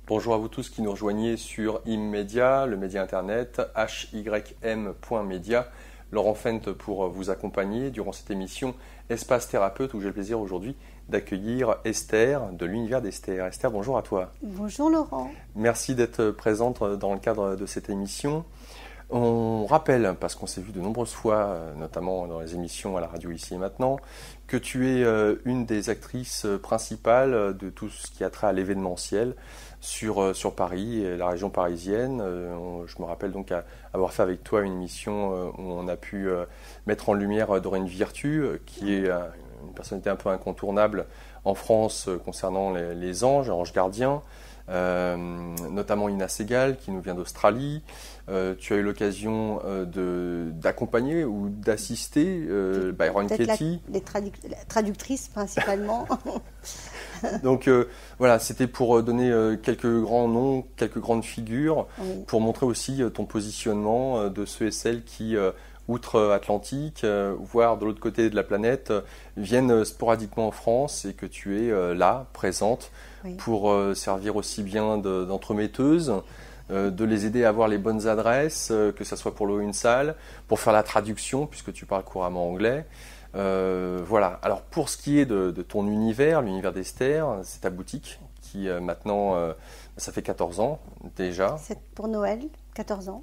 Bonjour à vous tous qui nous rejoignez sur Immedia, le média internet, hym.media. Laurent Fent pour vous accompagner durant cette émission Espace Thérapeute où j'ai le plaisir aujourd'hui d'accueillir Esther de l'univers d'Esther. Esther, bonjour à toi. Bonjour Laurent. Merci d'être présente dans le cadre de cette émission. On rappelle, parce qu'on s'est vu de nombreuses fois, notamment dans les émissions à la radio Ici et Maintenant, que tu es une des actrices principales de tout ce qui a trait à l'événementiel sur Paris et la région parisienne. Je me rappelle donc avoir fait avec toi une émission où on a pu mettre en lumière Doreen Virtue, qui est une personnalité un peu incontournable en France concernant les anges gardiens. Notamment Ina Segal qui nous vient d'Australie. Tu as eu l'occasion d'accompagner ou d'assister Byron Katie. Les traductrices principalement. Donc voilà, c'était pour donner quelques grands noms, quelques grandes figures, oui, pour montrer aussi ton positionnement de ceux et celles qui, outre-Atlantique, voire de l'autre côté de la planète, viennent sporadiquement en France et que tu es là, présente, oui, pour servir aussi bien d'entremetteuse, de les aider à avoir les bonnes adresses, que ce soit pour louer une salle, pour faire la traduction, puisque tu parles couramment anglais. Voilà. Alors pour ce qui est de ton univers, l'univers d'Esther, c'est ta boutique qui maintenant, ça fait 14 ans déjà. C'est pour Noël, 14 ans.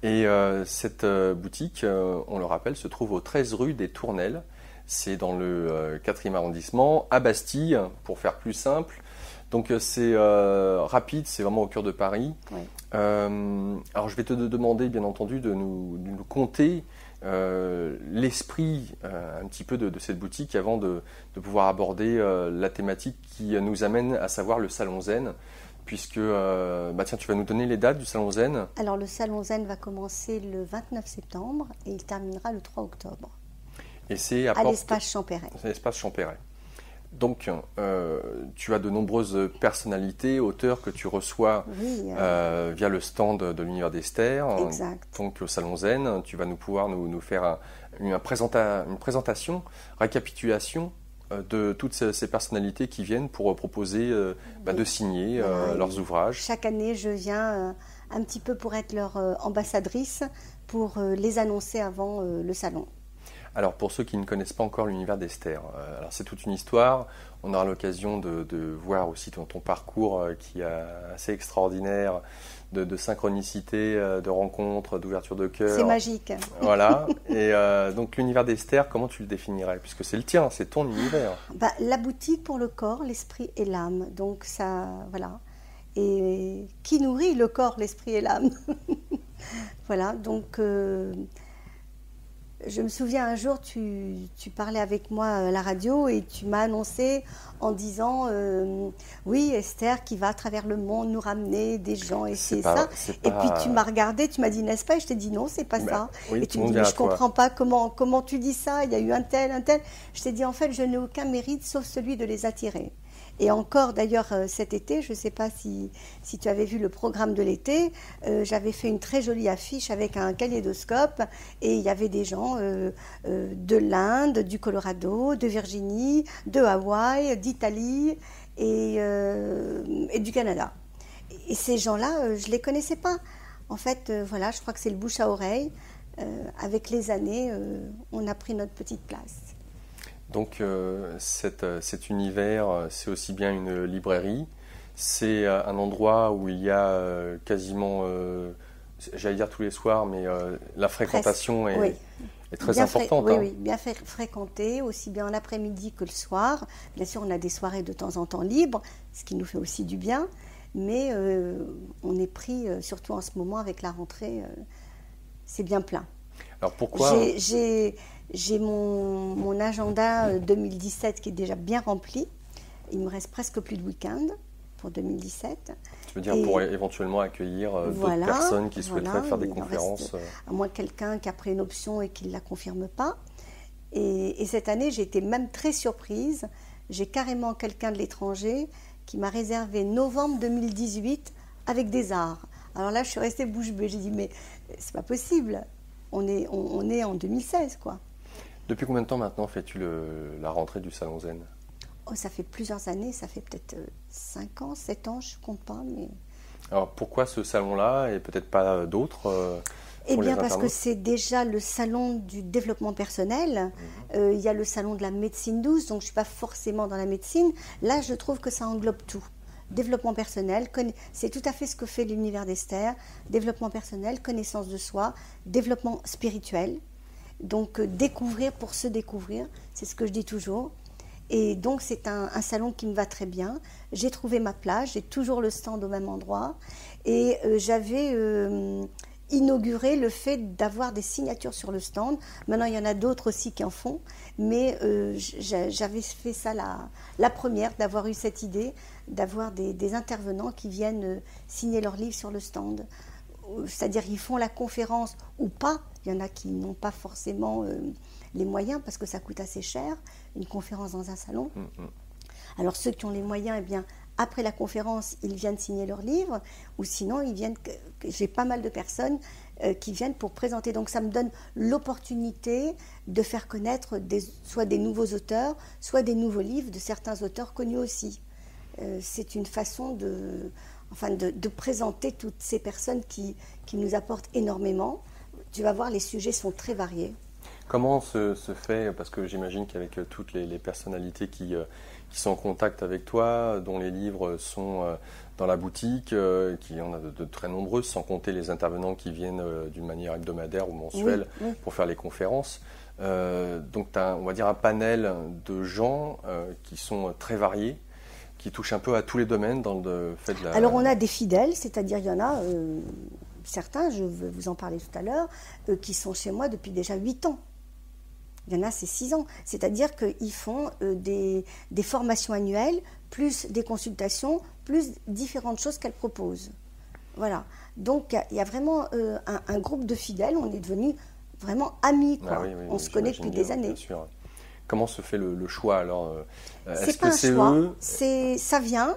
Et cette boutique, on le rappelle, se trouve au 13 rue des Tournelles. C'est dans le 4e arrondissement, à Bastille, pour faire plus simple. Donc c'est rapide, c'est vraiment au cœur de Paris. Oui. Alors je vais te demander, bien entendu, de nous conter l'esprit un petit peu de cette boutique avant de pouvoir aborder la thématique qui nous amène à savoir le Salon Zen. Puisque, tiens, tu vas nous donner les dates du Salon Zen. Alors, le Salon Zen va commencer le 29 septembre et il terminera le 3 octobre. Et c'est à l'espace Champéret. C'est l'espace Champéret. Donc, tu as de nombreuses personnalités, auteurs que tu reçois via le stand de l'univers d'Esther. Exact. Donc, au Salon Zen, tu vas pouvoir nous faire une présentation, récapitulation de toutes ces personnalités qui viennent pour proposer de signer leurs ouvrages. Chaque année, je viens un petit peu pour être leur ambassadrice, pour les annoncer avant le salon. Alors pour ceux qui ne connaissent pas encore l'univers d'Esther, alors c'est toute une histoire. On aura l'occasion de voir aussi ton parcours qui est assez extraordinaire, de synchronicité, de rencontres, d'ouverture de cœur. C'est magique. Voilà. Et donc l'univers d'Esther, comment tu le définirais? Puisque c'est le tien, c'est ton univers. La boutique pour le corps, l'esprit et l'âme. Donc ça, voilà. Et qui nourrit le corps, l'esprit et l'âme? Voilà, donc... Je me souviens un jour, tu parlais avec moi à la radio et tu m'as annoncé en disant oui, Esther qui va à travers le monde nous ramener des gens et c'est ça. Et puis tu m'as regardé, tu m'as dit n'est-ce pas? Et je t'ai dit non, c'est pas ça. Oui, et tu me dis mais je comprends pas comment tu dis ça, il y a eu un tel. Je t'ai dit en fait je n'ai aucun mérite sauf celui de les attirer. Et encore, d'ailleurs, cet été, je ne sais pas si tu avais vu le programme de l'été, j'avais fait une très jolie affiche avec un kaléidoscope et il y avait des gens de l'Inde, du Colorado, de Virginie, de Hawaï, d'Italie et du Canada. Et ces gens-là, je ne les connaissais pas. En fait, voilà, je crois que c'est le bouche à oreille. Avec les années, on a pris notre petite place. Donc cet univers, c'est aussi bien une librairie, c'est un endroit où il y a quasiment, j'allais dire tous les soirs, mais la fréquentation est très importante. Oui, bien fréquentée, aussi bien en après-midi que le soir. Bien sûr, on a des soirées de temps en temps libres, ce qui nous fait aussi du bien, mais on est pris, surtout en ce moment avec la rentrée, c'est bien plein. Alors pourquoi J'ai mon agenda 2017 qui est déjà bien rempli. Il me reste presque plus de week-end pour 2017. Tu veux dire pour éventuellement accueillir d'autres personnes qui souhaiteraient faire des conférences à moins quelqu'un qui a pris une option et qui ne la confirme pas. Et cette année, j'ai été même très surprise. J'ai carrément quelqu'un de l'étranger qui m'a réservé novembre 2018 avec des arts. Alors là, je suis restée bouche bée. J'ai dit, mais c'est pas possible. On est en 2016, quoi. Depuis combien de temps maintenant fais-tu la rentrée du Salon Zen? Oh, ça fait plusieurs années, ça fait peut-être 5 ans, 7 ans, je ne compte pas. Mais... Alors pourquoi ce salon-là et peut-être pas d'autres Eh pour les bien parce que internautes? c'est déjà le salon du développement personnel. Il y a le salon de la médecine douce, donc je ne suis pas forcément dans la médecine. Là, je trouve que ça englobe tout. Développement personnel, c'est tout à fait ce que fait l'univers d'Esther. Développement personnel, connaissance de soi, développement spirituel. Donc découvrir pour se découvrir, c'est ce que je dis toujours. Et donc c'est un salon qui me va très bien. J'ai trouvé ma place, j'ai toujours le stand au même endroit. Et j'avais inauguré le fait d'avoir des signatures sur le stand. Maintenant il y en a d'autres aussi qui en font. Mais j'avais fait ça la première, d'avoir eu cette idée, d'avoir des intervenants qui viennent signer leurs livres sur le stand. C'est-à-dire qu'ils font la conférence ou pas. Il y en a qui n'ont pas forcément les moyens parce que ça coûte assez cher, une conférence dans un salon. Alors ceux qui ont les moyens, eh bien, après la conférence, ils viennent signer leurs livres, ou sinon, j'ai pas mal de personnes qui viennent pour présenter. Donc ça me donne l'opportunité de faire connaître soit des nouveaux auteurs, soit des nouveaux livres de certains auteurs connus aussi. C'est une façon de présenter toutes ces personnes qui nous apportent énormément. Tu vas voir, les sujets sont très variés. Comment se fait, parce que j'imagine qu'avec toutes les personnalités qui sont en contact avec toi, dont les livres sont dans la boutique, qui en a de très nombreuses, sans compter les intervenants qui viennent d'une manière hebdomadaire ou mensuelle pour faire les conférences. Donc tu as, on va dire, un panel de gens qui sont très variés, qui touchent un peu à tous les domaines dans le fait de la... Alors on a des fidèles, c'est-à-dire il y en a certains, je vais vous en parler tout à l'heure, qui sont chez moi depuis déjà 8 ans. Il y en a, c'est 6 ans. C'est-à-dire qu'ils font des formations annuelles, plus des consultations, plus différentes choses qu'elles proposent. Voilà. Donc, il y a vraiment un groupe de fidèles. On est devenus vraiment amis, quoi. Oui, on se connaît depuis des années. Bien sûr. Comment se fait le choix, alors C'est pas un choix, ça vient.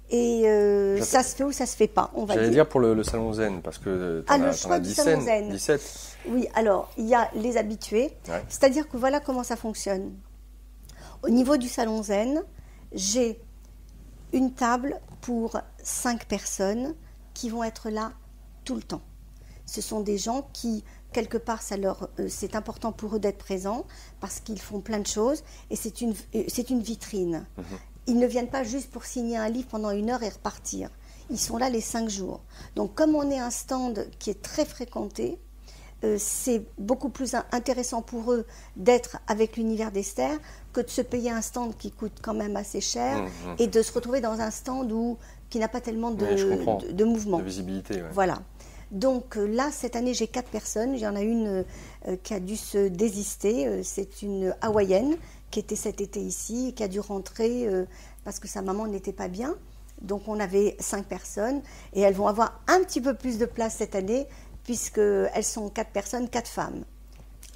Et ça se fait ou ça se fait pas, on va dire. J'allais dire pour le salon Zen, parce que tu en as 17. Oui, alors il y a les habitués, c'est-à-dire que voilà comment ça fonctionne. Au niveau du salon Zen, j'ai une table pour 5 personnes qui vont être là tout le temps. Ce sont des gens qui, quelque part, c'est important pour eux d'être présents parce qu'ils font plein de choses et c'est une vitrine. Ils ne viennent pas juste pour signer un livre pendant 1 heure et repartir. Ils sont là les 5 jours. Donc comme on est un stand qui est très fréquenté, c'est beaucoup plus intéressant pour eux d'être avec l'univers d'Esther que de se payer un stand qui coûte quand même assez cher et de se retrouver dans un stand qui n'a pas tellement de mouvement. De visibilité. Ouais. Voilà. Donc là, cette année, j'ai 4 personnes. Il y en a une qui a dû se désister. C'est une Hawaïenne qui était cet été ici, qui a dû rentrer parce que sa maman n'était pas bien. Donc on avait 5 personnes et elles vont avoir un petit peu plus de place cette année puisqu'elles sont 4 personnes, 4 femmes.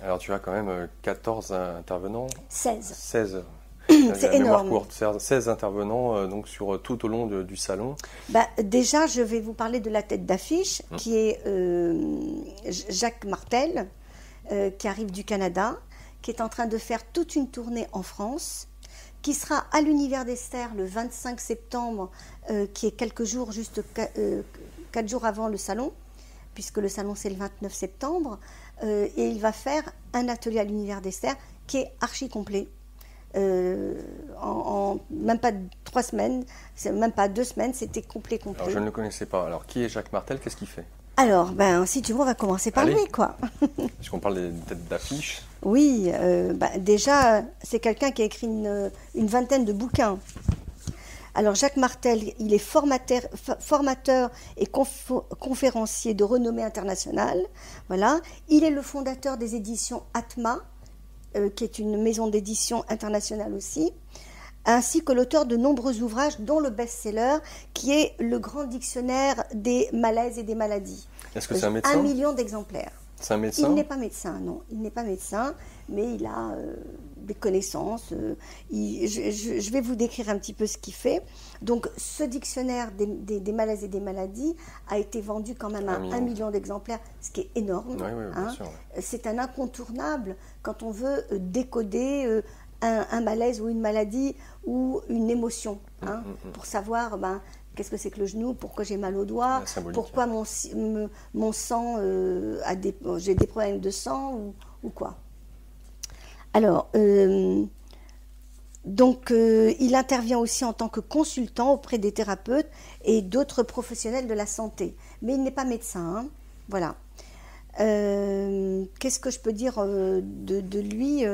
Alors tu as quand même 14 intervenants 16. C'est énorme. 16 intervenants donc tout au long du salon. Déjà, je vais vous parler de la tête d'affiche qui est Jacques Martel, qui arrive du Canada, qui est en train de faire toute une tournée en France, qui sera à l'univers d'Esther le 25 septembre, qui est quelques jours, juste 4 jours avant le salon, puisque le salon c'est le 29 septembre, et il va faire un atelier à l'univers d'Esther qui est archi complet. En même pas 3 semaines, même pas 2 semaines, c'était complet. Alors, je ne le connaissais pas. Alors, qui est Jacques Martel? Qu'est-ce qu'il fait? Alors, si tu veux, on va commencer par lui, quoi. Puisqu'on parle des têtes d'affiche. Oui, déjà, c'est quelqu'un qui a écrit une vingtaine de bouquins. Alors, Jacques Martel, il est formateur et conférencier de renommée internationale. Voilà. Il est le fondateur des éditions Atma, qui est une maison d'édition internationale aussi, ainsi que l'auteur de nombreux ouvrages, dont le best-seller, qui est le grand dictionnaire des malaises et des maladies. Est-ce que c'est un médecin? 1 million d'exemplaires. C'est un médecin? Il n'est pas médecin, non. Il n'est pas médecin, mais il a des connaissances. Je vais vous décrire un petit peu ce qu'il fait. Donc, ce dictionnaire des malaises et des maladies a été vendu quand même à 1 million d'exemplaires, ce qui est énorme. Oui, bien sûr. C'est un incontournable quand on veut décoder un malaise ou une maladie ou une émotion, hein, pour savoir qu'est-ce que c'est que le genou, pourquoi j'ai mal au doigt, pourquoi mon sang, j'ai des problèmes de sang ou quoi. Alors, donc, il intervient aussi en tant que consultant auprès des thérapeutes et d'autres professionnels de la santé. Mais il n'est pas médecin, hein, voilà. Qu'est-ce que je peux dire de lui?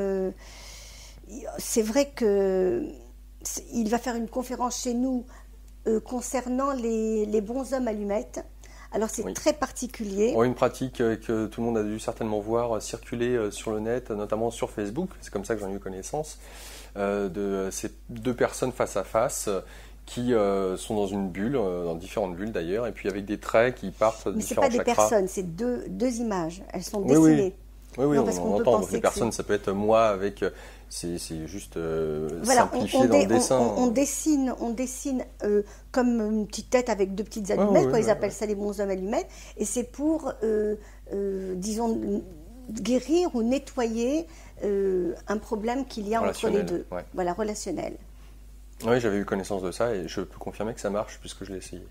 C'est vrai qu'il va faire une conférence chez nous concernant les bonshommes allumettes. Alors c'est très particulier. Une pratique que tout le monde a dû certainement voir circuler sur le net, notamment sur Facebook, c'est comme ça que j'en ai eu connaissance, de ces deux personnes face à face qui sont dans une bulle, dans différentes bulles d'ailleurs, et puis avec des traits qui partent de différents chakras. Mais ce n'est pas des personnes, c'est deux images, elles sont dessinées. Oui, non, on entend. Donc, les personnes, ça peut être moi avec... C'est juste simplifié dans le dessin. On dessine comme une petite tête avec deux petites allumettes, ils appellent ça les bonshommes allumettes, et c'est pour, disons, guérir ou nettoyer un problème qu'il y a entre les deux. Ouais. Voilà, relationnel. Oui, j'avais eu connaissance de ça et je peux confirmer que ça marche puisque je l'ai essayé.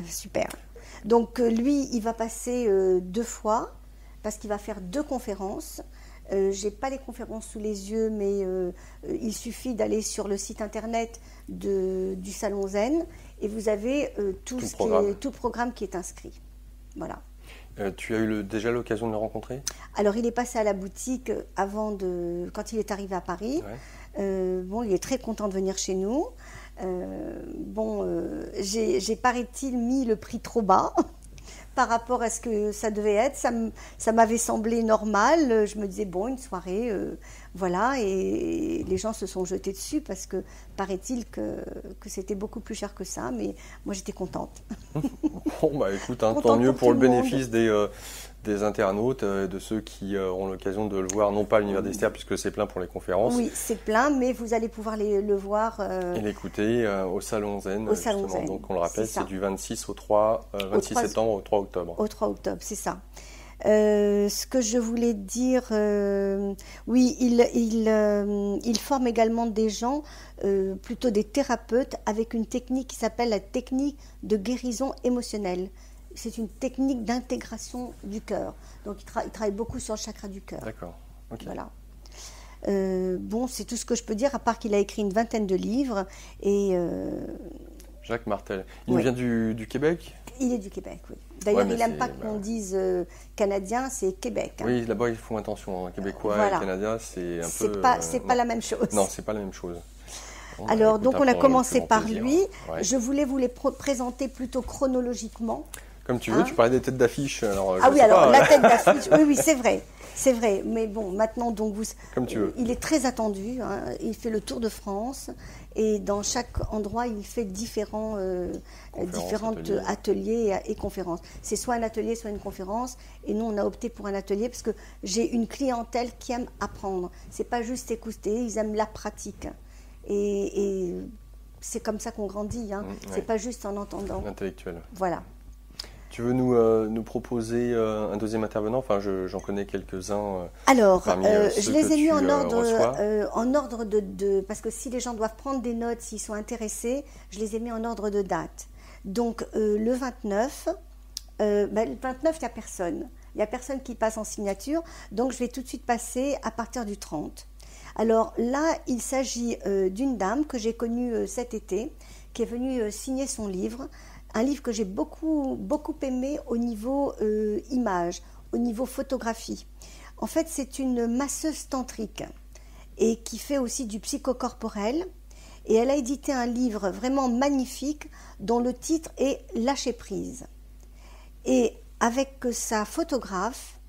Super. Donc lui, il va passer 2 fois parce qu'il va faire 2 conférences. J'ai pas les conférences sous les yeux, mais il suffit d'aller sur le site internet du Salon Zen et vous avez tout le programme qui est inscrit. Voilà. Tu as eu déjà l'occasion de le rencontrer? Alors, il est passé à la boutique quand il est arrivé à Paris. Ouais. Il est très content de venir chez nous. J'ai paraît-il mis le prix trop bas par rapport à ce que ça devait être. Ça m'avait semblé normal. Je me disais, une soirée, voilà. Et les gens se sont jetés dessus parce que paraît-il que c'était beaucoup plus cher que ça. Mais moi, j'étais contente. Écoute, tant mieux pour le bénéfice des internautes, de ceux qui auront l'occasion de le voir, non pas à l'Univers d'Esther, puisque c'est plein pour les conférences. Oui, c'est plein, mais vous allez pouvoir le voir. Et l'écouter au Salon Zen. Au Salon Zen. Donc, on le rappelle, c'est du 26 au 26 septembre au 3 octobre. Au 3 octobre, c'est ça. Ce que je voulais dire, il forme également des gens, plutôt des thérapeutes, avec une technique qui s'appelle la technique de guérison émotionnelle. C'est une technique d'intégration du cœur. Donc, il travaille beaucoup sur le chakra du cœur. D'accord. Okay. Voilà. C'est tout ce que je peux dire, à part qu'il a écrit une vingtaine de livres. Jacques Martel. Il vient du Québec? Il est du Québec, oui. D'ailleurs, il n'aime pas qu'on dise canadien, c'est Québec. Hein. Oui, là-bas, ils font attention. Québécois et canadien, c'est un peu... C'est pas la même chose. Non, c'est pas la même chose. Alors, donc, on a commencé par lui. Ouais. Je voulais vous les présenter plutôt chronologiquement. Comme tu veux, tu parlais des têtes d'affiche. La tête d'affiche, oui, c'est vrai. C'est vrai, mais maintenant, donc, comme tu veux. Il est très attendu. Hein. Il fait le tour de France et dans chaque endroit, il fait différents ateliers et conférences. C'est soit un atelier, soit une conférence. Et nous, on a opté pour un atelier parce que j'ai une clientèle qui aime apprendre. C'est pas juste écouter, ils aiment la pratique. Et c'est comme ça qu'on grandit. Hein. C'est pas juste en entendant. Intellectuel. Voilà. Tu veux nous proposer un deuxième intervenant? Enfin, j'en connais quelques-uns. Alors, je les ai mis en ordre parce que si les gens doivent prendre des notes, s'ils sont intéressés, je les ai mis en ordre de date. Donc, le 29, le 29, il n'y a personne. Il n'y a personne qui passe en signature. Donc, je vais tout de suite passer à partir du 30. Alors là, il s'agit d'une dame que j'ai connue cet été, qui est venue signer son livre. Un livre que j'ai beaucoup aimé au niveau image, au niveau photographie. En fait, c'est une masseuse tantrique et qui fait aussi du psychocorporel. Et elle a édité un livre vraiment magnifique dont le titre est « Lâcher prise ». Et avec sa photographe,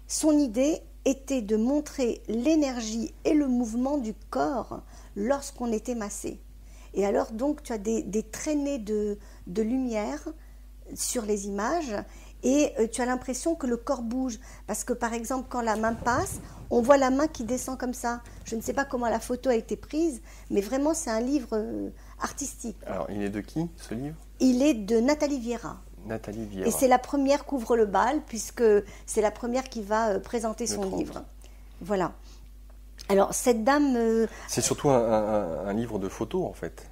son idée était de montrer l'énergie et le mouvement du corps lorsqu'on était massé. Et alors, donc, tu as des traînées de lumière sur les images et tu as l'impression que le corps bouge. Parce que, par exemple, quand la main passe, on voit la main qui descend comme ça. Je ne sais pas comment la photo a été prise, mais vraiment, c'est un livre artistique. Alors, il est de qui, ce livre? Il est de Nathalie Vieira. Nathalie Vieira. Et c'est la première qu'ouvre le bal, puisque c'est la première qui va présenter son livre. Voilà. Alors, cette dame... C'est surtout un livre de photos, en fait.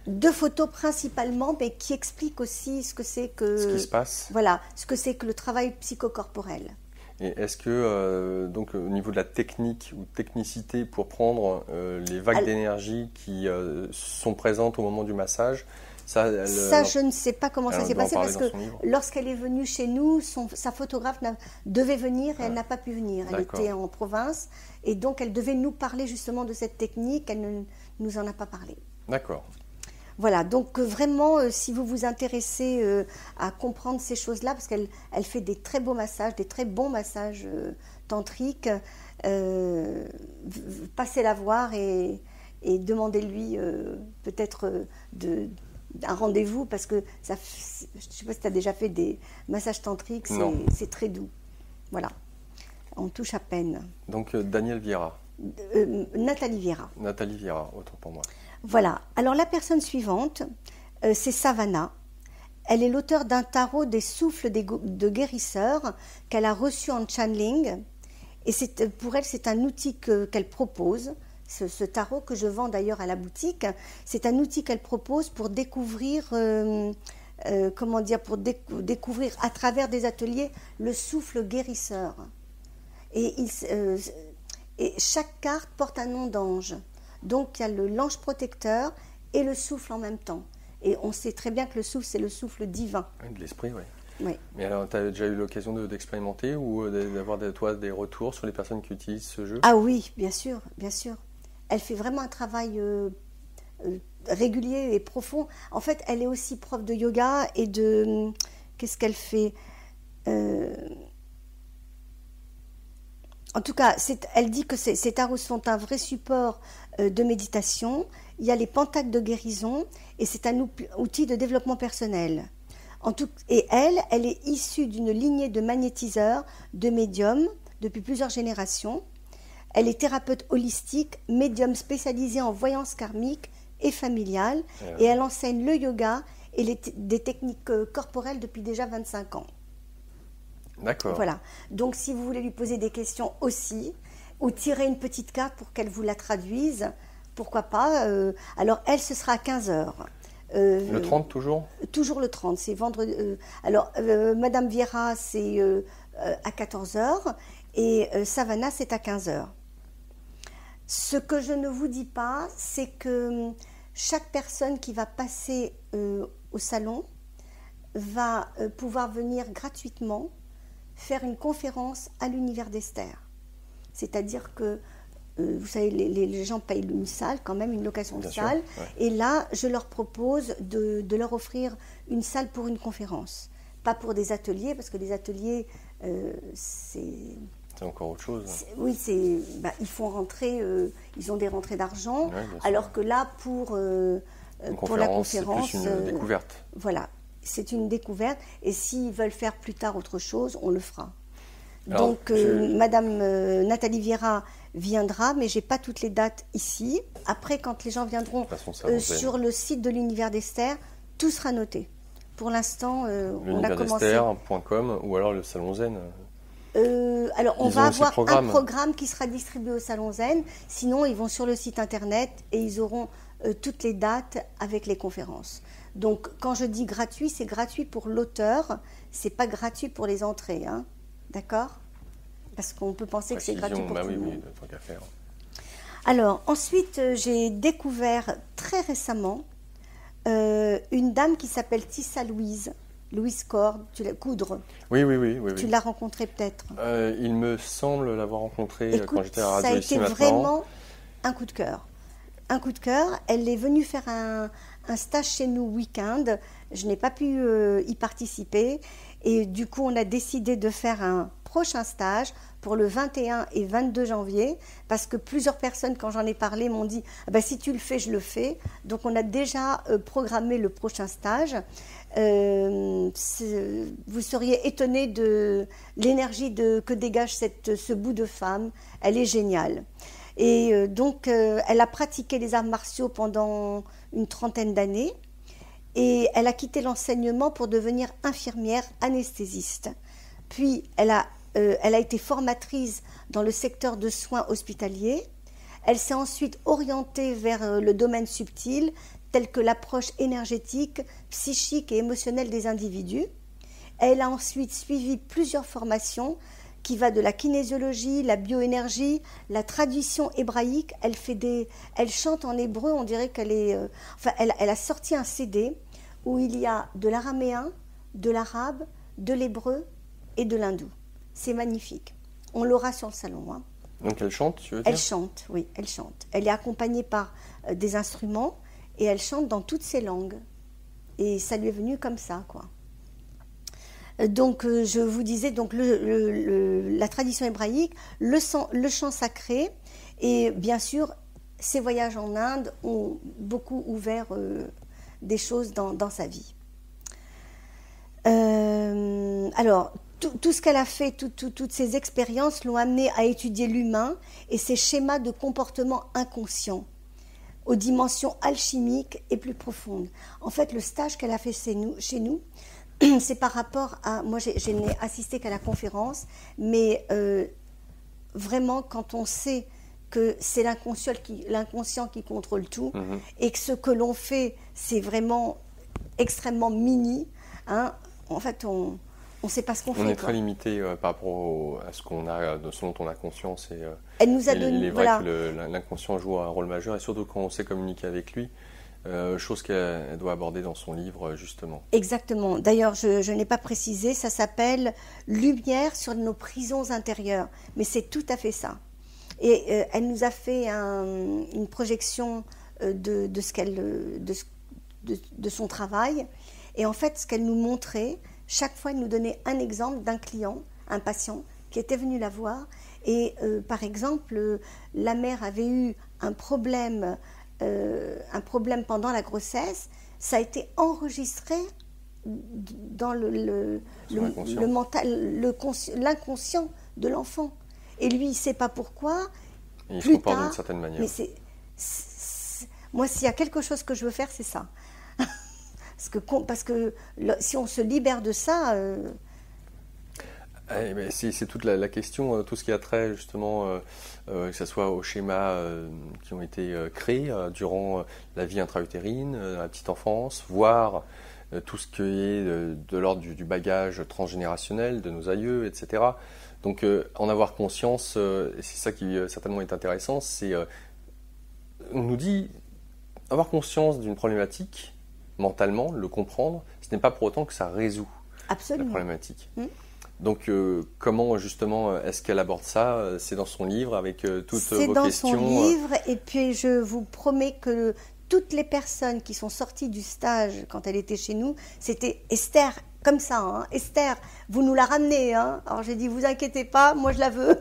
De photos principalement, mais qui explique aussi ce que c'est que... Ce qui se passe. Voilà, ce que c'est que le travail psychocorporel. Et est-ce que, donc, au niveau de la technique ou technicité pour prendre les vagues d'énergie qui sont présentes au moment du massage, ça, je ne sais pas comment ça s'est passé parce que lorsqu'elle est venue chez nous, sa photographe devait venir et elle n'a pas pu venir. Elle était en province et donc elle devait nous parler justement de cette technique. Elle ne nous en a pas parlé. D'accord. Voilà, donc vraiment, si vous vous intéressez à comprendre ces choses-là, parce qu'elle fait des très beaux massages, des très bons massages tantriques, passez la voir et demandez-lui peut-être un rendez-vous, parce que je ne sais pas si tu as déjà fait des massages tantriques, c'est très doux. Voilà, on touche à peine. Donc Daniel Vieira. Nathalie Vieira. Nathalie Vieira, autant pour moi. Voilà, alors la personne suivante, c'est Savannah. Elle est l'auteur d'un tarot des souffles de guérisseurs qu'elle a reçu en channeling. Et pour elle, c'est un outil qu'elle propose. Ce tarot que je vends d'ailleurs à la boutique, c'est un outil qu'elle propose pour découvrir, découvrir à travers des ateliers le souffle guérisseur. Et chaque carte porte un nom d'ange. Donc il y a l'ange protecteur et le souffle en même temps. Et on sait très bien que le souffle, c'est le souffle divin. De l'esprit, oui. Oui. Mais alors, tu as déjà eu l'occasion d'expérimenter ou d'avoir des retours sur les personnes qui utilisent ce jeu? Ah oui, bien sûr, bien sûr. Elle fait vraiment un travail régulier et profond. En fait, elle est aussi prof de yoga et de... Qu'est-ce qu'elle fait En tout cas, elle dit que ces tarots sont un vrai support de méditation. Il y a les pentacles de guérison et c'est un outil de développement personnel. Et elle est issue d'une lignée de magnétiseurs, de médiums depuis plusieurs générations. Elle est thérapeute holistique, médium spécialisée en voyance karmique et familiale. Et elle enseigne le yoga et des techniques corporelles depuis déjà 25 ans. D'accord. Voilà. Donc, si vous voulez lui poser des questions aussi, ou tirer une petite carte pour qu'elle vous la traduise, pourquoi pas. Alors, elle, ce sera à 15h. Le 30 toujours? Toujours le 30, c'est vendredi. Madame Vieira, c'est à 14h et Savannah, c'est à 15h. Ce que je ne vous dis pas, c'est que chaque personne qui va passer au salon va pouvoir venir gratuitement faire une conférence à l'univers d'Esther. C'est-à-dire que, vous savez, les gens payent une salle, quand même, une location de salle. Ouais. Et là, je leur propose de leur offrir une salle pour une conférence. Pas pour des ateliers, parce que les ateliers, c'est... C'est encore autre chose. Oui, ils font rentrer, ils ont des rentrées d'argent, alors que là, pour la conférence... C'est plus une découverte. Voilà. C'est une découverte et s'ils veulent faire plus tard autre chose, on le fera. Alors, donc, Madame Nathalie Vieira viendra, mais je n'ai pas toutes les dates ici. Après, quand les gens viendront sur le site de l'Univers d'Esther, tout sera noté. Pour l'instant, on a commencé... l'universdesther.com ou alors le Salon Zen. Alors, on va avoir un programme qui sera distribué au Salon Zen. Sinon, ils vont sur le site internet et ils auront toutes les dates avec les conférences. Donc, quand je dis gratuit, c'est gratuit pour l'auteur, c'est pas gratuit pour les entrées, hein. D'accord? Parce qu'on peut penser que c'est gratuit pour tout le monde. Tant qu'à faire. Alors, ensuite, j'ai découvert très récemment une dame qui s'appelle Tissa Louise Coudre. Oui. Tu l'as rencontrée peut-être? Il me semble l'avoir rencontrée quand j'étais à la radio ici maintenant. Ça a été vraiment un coup de cœur. Un coup de cœur. Elle est venue faire un stage chez nous week-end. Je n'ai pas pu y participer. Et du coup, on a décidé de faire un prochain stage pour le 21 et 22 janvier. Parce que plusieurs personnes, quand j'en ai parlé, m'ont dit si tu le fais, je le fais. Donc, on a déjà programmé le prochain stage. Vous seriez étonnés de l'énergie que dégage ce bout de femme. Elle est géniale. Et donc, elle a pratiqué les arts martiaux pendant une 30aine d'années et elle a quitté l'enseignement pour devenir infirmière anesthésiste. Puis, elle a été formatrice dans le secteur de soins hospitaliers. Elle s'est ensuite orientée vers le domaine subtil, tel que l'approche énergétique, psychique et émotionnelle des individus. Elle a ensuite suivi plusieurs formations qui va de la kinésiologie, la bioénergie, la tradition hébraïque. Elle chante en hébreu, on dirait qu'elle est... elle a sorti un CD où il y a de l'araméen, de l'arabe, de l'hébreu et de l'hindou. C'est magnifique. On l'aura sur le salon. Hein. Donc elle chante, tu veux dire ? Elle chante, oui, elle chante. Elle est accompagnée par des instruments et elle chante dans toutes ses langues. Et ça lui est venu comme ça, quoi. Donc, je vous disais, donc, la tradition hébraïque, le chant sacré, et bien sûr, ses voyages en Inde ont beaucoup ouvert des choses dans sa vie. Alors, tout ce qu'elle a fait, toutes ces expériences l'ont amenée à étudier l'humain et ses schémas de comportement inconscient, aux dimensions alchimiques et plus profondes. En fait, le stage qu'elle a fait chez nous, c'est par rapport à... Moi, je n'ai assisté qu'à la conférence, mais vraiment, quand on sait que c'est l'inconscient qui contrôle tout, et que ce que l'on fait, c'est vraiment extrêmement mini, hein, en fait, on ne sait pas ce qu'on fait. On est très limité par rapport à ce qu'on a, de ce dont on a conscience. Et, elle nous a donné... Il est vrai que l'inconscient joue un rôle majeur, et surtout quand on sait communiquer avec lui. Chose qu'elle doit aborder dans son livre, justement. Exactement. D'ailleurs, je n'ai pas précisé, ça s'appelle « Lumière sur nos prisons intérieures ». Mais c'est tout à fait ça. Et elle nous a fait une projection de son travail. Et en fait, ce qu'elle nous montrait, chaque fois, elle nous donnait un exemple d'un client, un patient, qui était venu la voir. Et par exemple, la mère avait eu un problème pendant la grossesse, ça a été enregistré dans l'inconscient de l'enfant. Et lui, il ne sait pas pourquoi. Et il se comporte d'une certaine manière. Mais moi, s'il y a quelque chose que je veux faire, c'est ça. parce que si on se libère de ça... C'est toute la question, tout ce qui a trait justement, que ce soit aux schémas qui ont été créés durant la vie intra-utérine, la petite enfance, voire tout ce qui est de l'ordre du bagage transgénérationnel de nos aïeux, etc. Donc en avoir conscience, et c'est ça qui certainement est intéressant, c'est, on nous dit, avoir conscience d'une problématique, mentalement, le comprendre, ce n'est pas pour autant que ça résout Absolument. La problématique. Donc, comment justement est-ce qu'elle aborde ça ? C'est dans son livre avec toutes vos questions. C'est dans son livre, et puis je vous promets que toutes les personnes qui sont sorties du stage quand elle était chez nous, c'était Esther, comme ça, hein, Esther, vous nous la ramenez. Hein. Alors j'ai dit, vous inquiétez pas, moi je la veux.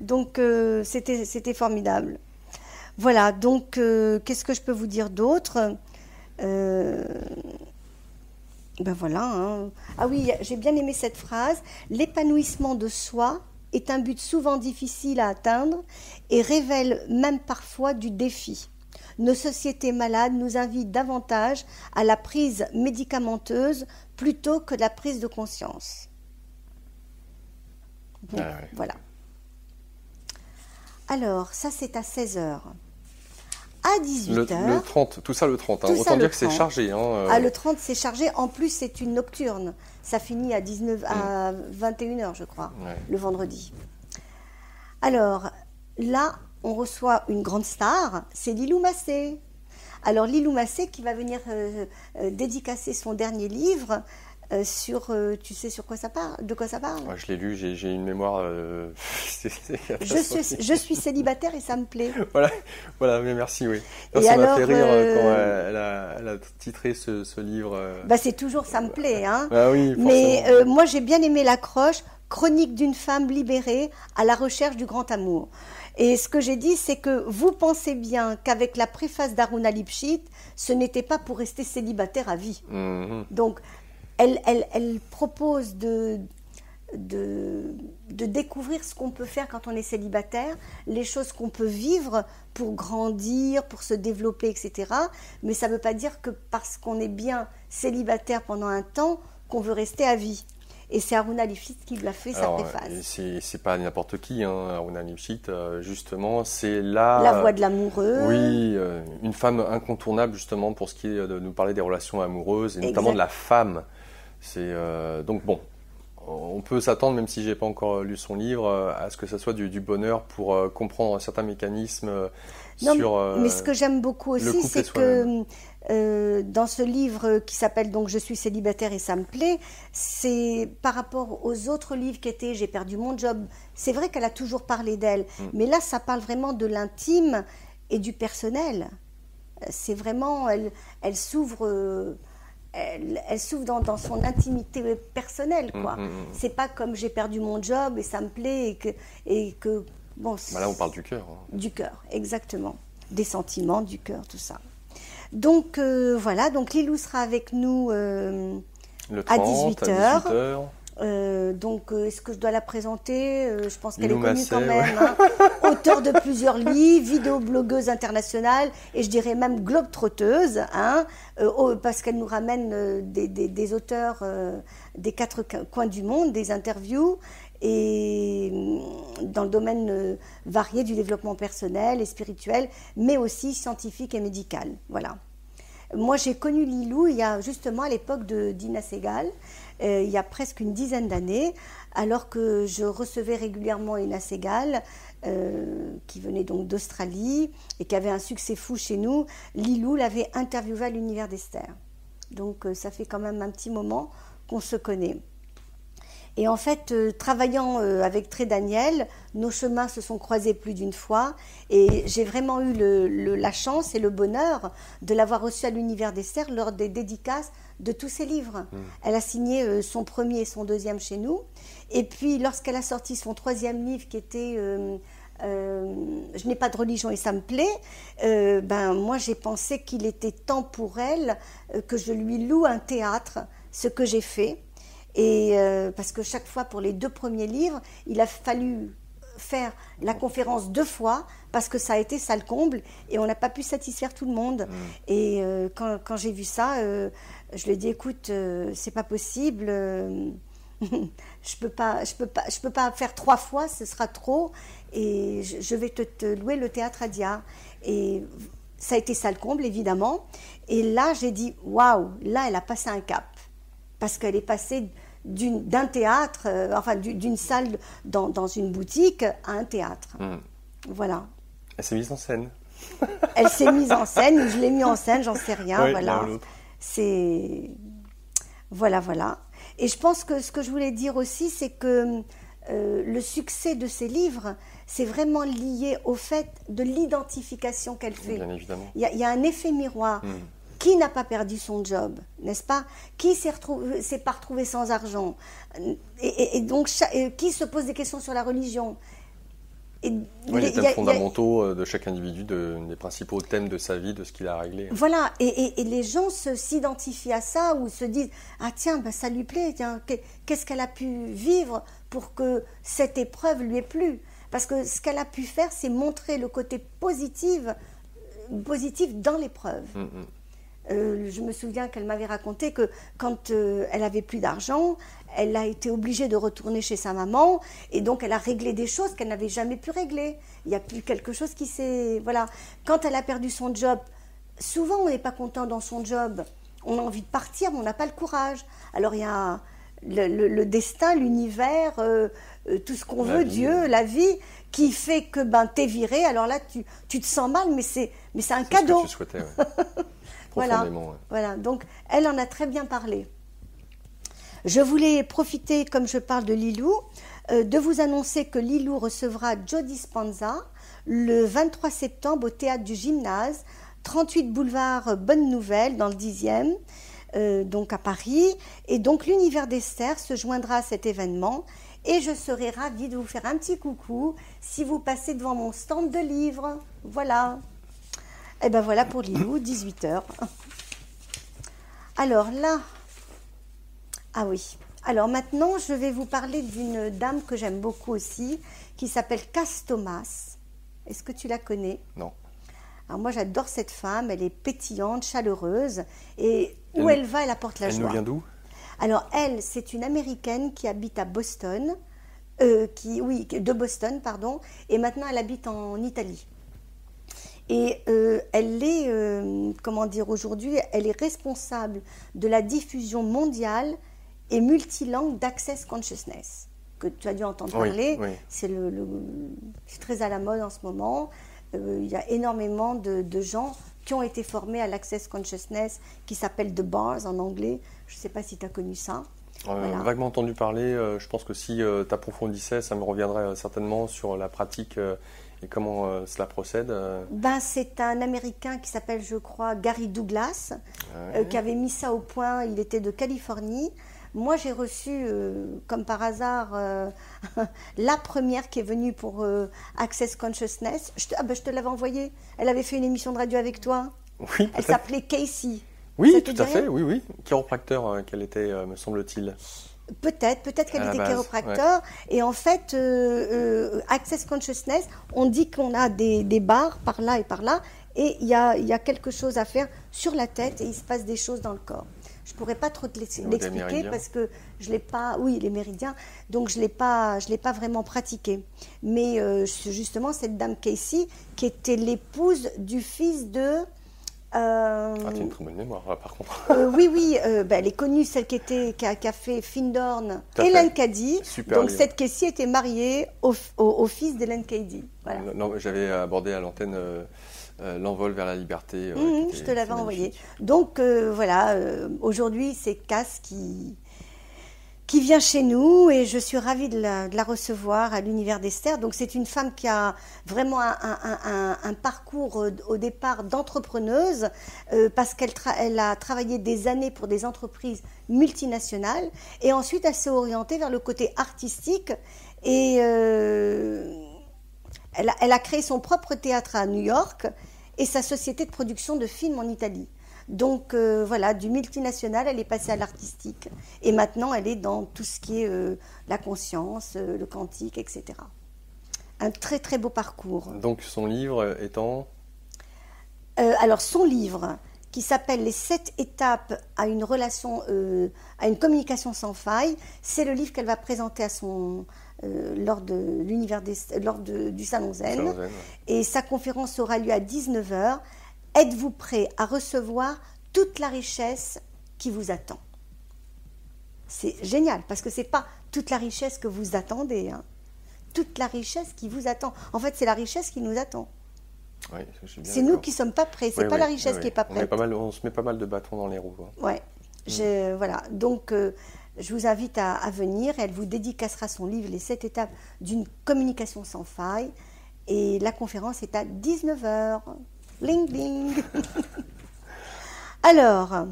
Donc c'était formidable. Voilà, donc qu'est-ce que je peux vous dire d'autre ? Ben voilà. Hein. Ah oui, j'ai bien aimé cette phrase. L'épanouissement de soi est un but souvent difficile à atteindre et révèle même parfois du défi. Nos sociétés malades nous invitent davantage à la prise médicamenteuse plutôt que de la prise de conscience. Bon, ouais. Voilà. Alors, ça c'est à 16h. À 18h. Le 30, tout ça le 30. Hein. Autant dire que c'est chargé. Hein. Ah, le 30, c'est chargé. En plus, c'est une nocturne. Ça finit à 21h, je crois, le vendredi. Alors, là, on reçoit une grande star, c'est Lilou Massé. Alors, Lilou Massé qui va venir dédicacer son dernier livre sur... tu sais sur quoi ça parle, de quoi ça parle ? Ouais, je l'ai lu, j'ai une mémoire... je suis célibataire et ça me plaît. Voilà, mais merci, oui. Ça m'a fait rire quand elle a titré ce livre. Bah, c'est toujours ça me plaît. Hein. Ah oui, forcément. Mais moi, j'ai bien aimé l'accroche « Chronique d'une femme libérée à la recherche du grand amour ». Et ce que j'ai dit, c'est que vous pensez bien qu'avec la préface d'Aruna Lipschitz, ce n'était pas pour rester célibataire à vie. Donc, elle propose de découvrir ce qu'on peut faire quand on est célibataire, les choses qu'on peut vivre pour grandir, pour se développer, etc. Mais ça ne veut pas dire que parce qu'on est bien célibataire pendant un temps, qu'on veut rester à vie. Et c'est Haruna Lifshitz qui lui a fait sa préface. C'est pas n'importe qui, hein, Haruna Lifshitz, justement, c'est là... La voix de l'amoureux. Oui, une femme incontournable, justement, pour ce qui est de nous parler des relations amoureuses, et notamment de la femme. Donc bon, on peut s'attendre, même si je n'ai pas encore lu son livre, à ce que ça soit du bonheur pour comprendre certains mécanismes mais ce que j'aime beaucoup aussi, c'est que dans ce livre qui s'appelle donc Je suis célibataire et ça me plaît, c'est par rapport aux autres livres qui étaient J'ai perdu mon job. C'est vrai qu'elle a toujours parlé d'elle, mais là ça parle vraiment de l'intime et du personnel. C'est vraiment, elle s'ouvre... Elle s'ouvre dans son intimité personnelle, quoi. C'est pas comme j'ai perdu mon job et ça me plaît et que bon. Là, on parle du cœur. Hein. Du cœur, exactement. Des sentiments, du cœur, tout ça. Donc voilà. Donc Lilou sera avec nous le 30, à 18h. 18h. Donc, est-ce que je dois la présenter? Je pense qu'elle est Lilou connue Massé, quand même. Hein. Auteure de plusieurs livres, vidéoblogueuse internationale et je dirais même globe-trotteuse, hein, parce qu'elle nous ramène des auteurs des 4 coins du monde, des interviews, et dans le domaine varié du développement personnel et spirituel, mais aussi scientifique et médical. Voilà. Moi, j'ai connu Lilou il y a justement à l'époque de Dina Segal, il y a presque une dizaine d'années, alors que je recevais régulièrement Dina Segal, qui venait donc d'Australie et qui avait un succès fou chez nous. Lilou l'avait interviewée à l'Univers d'Esther. Donc, ça fait quand même un petit moment qu'on se connaît. Et en fait, travaillant avec Tré Daniel, nos chemins se sont croisés plus d'une fois et j'ai vraiment eu la chance et le bonheur de l'avoir reçue à l'Univers d'Esther lors des dédicaces de tous ses livres. Elle a signé son premier et son deuxième chez nous. Et puis, lorsqu'elle a sorti son 3e livre qui était Je n'ai pas de religion et ça me plaît, moi j'ai pensé qu'il était temps pour elle que je lui loue un théâtre, ce que j'ai fait. Et parce que chaque fois, pour les 2 premiers livres, il a fallu faire la conférence 2 fois parce que ça a été ça le comble et on n'a pas pu satisfaire tout le monde. Et quand j'ai vu ça, je lui ai dit écoute, c'est pas possible, je peux pas faire 3 fois, ce sera trop. Et je vais te louer le théâtre Adia. Et ça a été ça le comble évidemment. Et là, j'ai dit waouh, là elle a passé un cap. Parce qu'elle est passée d'un théâtre, d'une salle dans une boutique à un théâtre. Voilà. Elle s'est mise en scène. Elle s'est mise en scène, ou je l'ai mis en scène, j'en sais rien. Oui, voilà. C'est... Voilà. Et je pense que ce que je voulais dire aussi, c'est que le succès de ces livres, c'est vraiment lié au fait de l'identification qu'elle fait. Bien évidemment. Il y a un effet miroir. Qui n'a pas perdu son job, n'est-ce pas? Qui s'est pas retrouvé sans argent? Et donc, qui se pose des questions sur la religion? Les thèmes fondamentaux de chaque individu, des principaux thèmes de sa vie, de ce qu'il a réglé. Voilà, et les gens s'identifient à ça ou se disent « Ah tiens, ça lui plaît, qu'est-ce qu'elle a pu vivre pour que cette épreuve lui ait plu ?» Parce que ce qu'elle a pu faire, c'est montrer le côté positif dans l'épreuve. Je me souviens qu'elle m'avait raconté que quand elle avait plus d'argent, elle a été obligée de retourner chez sa maman et donc elle a réglé des choses qu'elle n'avait jamais pu régler. Il y a plus quelque chose qui s'est... Voilà. Quand elle a perdu son job, souvent on n'est pas content dans son job. On a envie de partir, mais on n'a pas le courage. Alors il y a le destin, l'univers, tout ce qu'on veut, Dieu, la vie, qui fait que t'es viré. Alors là, tu te sens mal, mais c'est un cadeau. C'est ce que tu souhaitais, ouais. Voilà. Donc, elle en a très bien parlé. Je voulais profiter, comme je parle de Lilou, de vous annoncer que Lilou recevra Joe Dispenza le 23 septembre au Théâtre du Gymnase, 38 boulevard Bonne Nouvelle, dans le 10e, donc à Paris. Et donc, l'Univers d'Esther se joindra à cet événement. Et je serai ravie de vous faire un petit coucou si vous passez devant mon stand de livres. Voilà. Et ben voilà pour Lilou, 18h. Alors là, ah oui. Alors maintenant, je vais vous parler d'une dame que j'aime beaucoup aussi, qui s'appelle Cass Thomas. Est-ce que tu la connais? Non. Alors moi, j'adore cette femme. Elle est pétillante, chaleureuse, et où elle va, elle apporte la joie. Elle nous vient d'où? Alors elle, c'est une Américaine qui habite à Boston, de Boston, pardon, et maintenant elle habite en Italie. Et elle est, comment dire, aujourd'hui, elle est responsable de la diffusion mondiale et multilangue d'Access Consciousness, que tu as dû entendre parler. Oui. C'est très à la mode en ce moment. Il y a énormément de gens qui ont été formés à l'Access Consciousness, qui s'appelle The Bars en anglais. Je ne sais pas si tu as connu ça. Voilà. Vaguement entendu parler. Je pense que si tu approfondissais, ça me reviendrait certainement sur la pratique et comment cela procède. C'est un Américain qui s'appelle, je crois, Gary Douglas, qui avait mis ça au point. Il était de Californie. Moi, j'ai reçu, comme par hasard, la première qui est venue pour Access Consciousness. Je te l'avais envoyée. Elle avait fait une émission de radio avec toi. Oui, elle s'appelait Casey. Oui, tout à fait, oui. Chiropracteur, qu'elle était, me semble-t-il. Peut-être qu'elle était chiropracteur. Ouais. Et en fait, Access Consciousness, on dit qu'on a des barres par là et par là, et il y a quelque chose à faire sur la tête, et il se passe des choses dans le corps. Je ne pourrais pas trop te l'expliquer parce que je l'ai pas... Oui, les méridiens. Donc, je l'ai pas vraiment pratiqué. Mais justement, cette dame Casey, qui était l'épouse du fils de... tu as une très bonne mémoire, là, par contre. Oui, elle est connue, celle qui a fait Findorn, Hélène Cady. Donc, cette Casey était mariée au fils d'Hélène Cady. Voilà. Non, j'avais abordé à l'antenne... l'envol vers la liberté. Je te l'avais envoyé. Donc voilà, aujourd'hui c'est Cass qui vient chez nous et je suis ravie de la recevoir à l'univers d'Esther. Donc c'est une femme qui a vraiment un parcours au départ d'entrepreneuse parce qu'elle a travaillé des années pour des entreprises multinationales et ensuite elle s'est orientée vers le côté artistique et elle a créé son propre théâtre à New York et sa société de production de films en Italie. Donc voilà, du multinational, elle est passée à l'artistique. Et maintenant, elle est dans tout ce qui est la conscience, le quantique, etc. Un très très beau parcours. Donc son livre étant alors son livre, qui s'appelle « Les 7 étapes à une relation, à une communication sans faille », c'est le livre qu'elle va présenter à lors du Salon Zen. Et sa conférence aura lieu à 19h. Êtes-vous prêt à recevoir toute la richesse qui vous attend? C'est génial, parce que ce n'est pas toute la richesse que vous attendez. Toute la richesse qui vous attend. En fait, c'est la richesse qui nous attend. Oui, c'est nous qui ne sommes pas prêts, c'est pas la richesse qui n'est pas prête. On se met pas mal de bâtons dans les roues. Voilà. Donc, je vous invite à venir. Elle vous dédicacera son livre « Les 7 étapes d'une communication sans faille ». Et la conférence est à 19h. Bling, bling. Alors,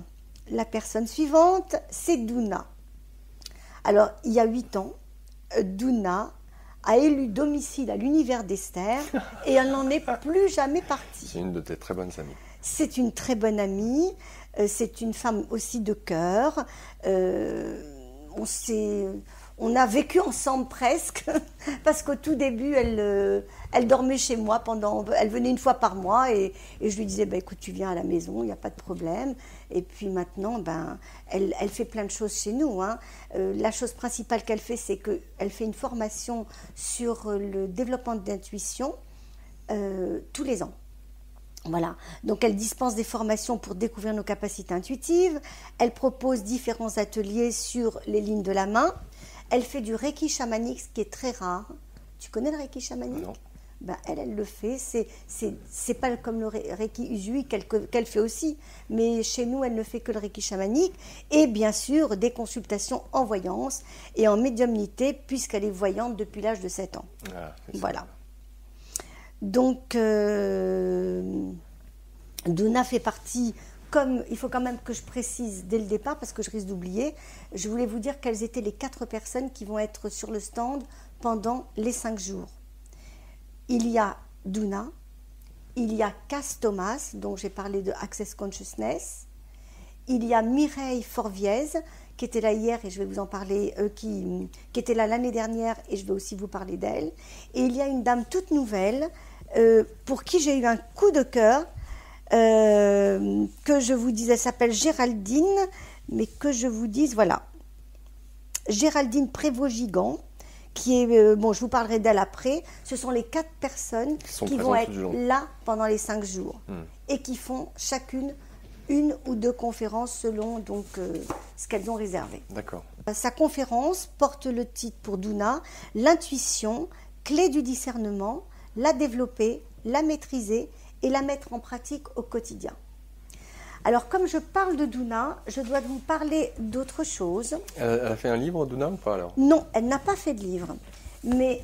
la personne suivante, c'est Douna. Alors, il y a 8 ans, Douna a élu domicile à l'univers d'Esther et elle n'en est plus jamais partie. C'est une de tes très bonnes amies. C'est une très bonne amie, c'est une femme aussi de cœur. On a vécu ensemble presque, parce qu'au tout début, elle dormait chez moi elle venait une fois par mois et je lui disais, écoute, tu viens à la maison, il n'y a pas de problème. Et puis maintenant, elle fait plein de choses chez nous. La chose principale qu'elle fait, c'est qu'elle fait une formation sur le développement de l'intuition tous les ans. Voilà, donc elle dispense des formations pour découvrir nos capacités intuitives, elle propose différents ateliers sur les lignes de la main, elle fait du Reiki chamanique, ce qui est très rare. Tu connais le Reiki chamanique? Non. Elle le fait, c'est pas comme le Reiki Usui qu'elle fait aussi, mais chez nous elle ne fait que le Reiki chamanique et bien sûr des consultations en voyance et en médiumnité puisqu'elle est voyante depuis l'âge de 7 ans. Voilà. Donc, Douna fait partie, il faut quand même que je précise dès le départ, parce que je risque d'oublier, je voulais vous dire quelles étaient les 4 personnes qui vont être sur le stand pendant les 5 jours. Il y a Douna, il y a Cass Thomas, dont j'ai parlé de Access Consciousness, il y a Mireille Forviez, qui était là hier et je vais vous en parler, qui était là l'année dernière et je vais aussi vous parler d'elle. Et il y a une dame toute nouvelle pour qui j'ai eu un coup de cœur, que je vous disais, elle s'appelle Géraldine, mais que je vous dise, voilà, Géraldine Prévost-Gigant, qui est, bon, je vous parlerai d'elle après. Ce sont les 4 personnes qui vont être là pendant les 5 jours et qui font chacune 1 ou 2 conférences selon donc, ce qu'elles ont réservé. D'accord. Sa conférence porte le titre pour Douna, l'intuition, clé du discernement, la développer, la maîtriser et la mettre en pratique au quotidien. Alors, comme je parle de Douna, je dois vous parler d'autre chose. Elle a fait un livre, Douna, ou pas alors? Non, elle n'a pas fait de livre. Mais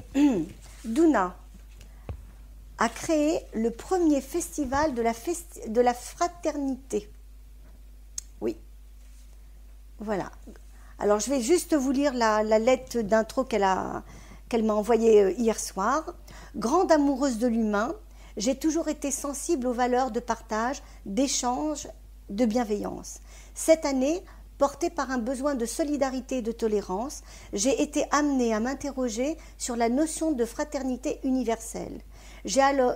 Douna a créé le premier festival de la fraternité. Oui. Voilà. Alors, je vais juste vous lire la lettre d'intro qu'elle m'a envoyée hier soir. Grande amoureuse de l'humain, j'ai toujours été sensible aux valeurs de partage, d'échange, de bienveillance. Cette année, portée par un besoin de solidarité et de tolérance, j'ai été amenée à m'interroger sur la notion de fraternité universelle. J'ai alors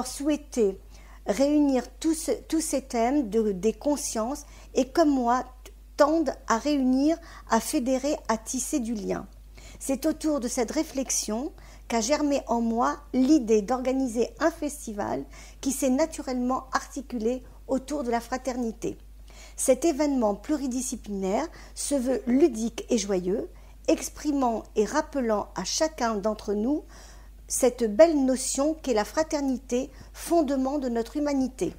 souhaité réunir tous ces thèmes des consciences et, comme moi, tendent à réunir, à fédérer, à tisser du lien. C'est autour de cette réflexion qu'a germé en moi l'idée d'organiser un festival qui s'est naturellement articulé autour de la fraternité. Cet événement pluridisciplinaire se veut ludique et joyeux, exprimant et rappelant à chacun d'entre nous cette belle notion qu'est la fraternité, fondement de notre humanité.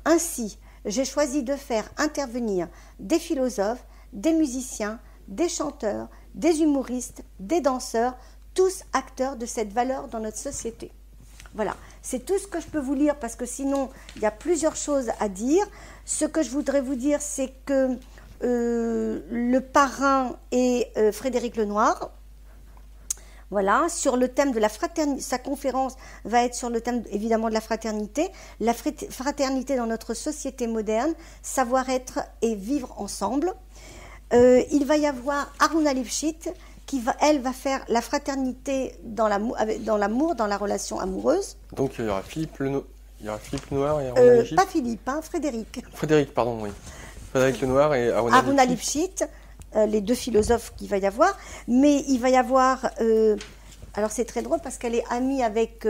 Ainsi, j'ai choisi de faire intervenir des philosophes, des musiciens, des chanteurs, des humoristes, des danseurs, tous acteurs de cette valeur dans notre société. Voilà, c'est tout ce que je peux vous lire parce que sinon, il y a plusieurs choses à dire. Ce que je voudrais vous dire, c'est que le parrain est Frédéric Lenoir. Voilà, sur le thème de la fraternité, sa conférence va être sur le thème évidemment de la fraternité dans notre société moderne, savoir-être et vivre ensemble. Il va y avoir Aruna Lipschitz qui va faire la fraternité dans l'amour, dans la relation amoureuse. Donc il y aura Philippe Lenoir et Aruna Lipschitz. Pas Philippe, hein, Frédéric. Frédéric, pardon, oui. Frédéric Lenoir et Aruna Lipschitz, les 2 philosophes qu'il va y avoir. Mais il va y avoir... alors c'est très drôle parce qu'elle est amie avec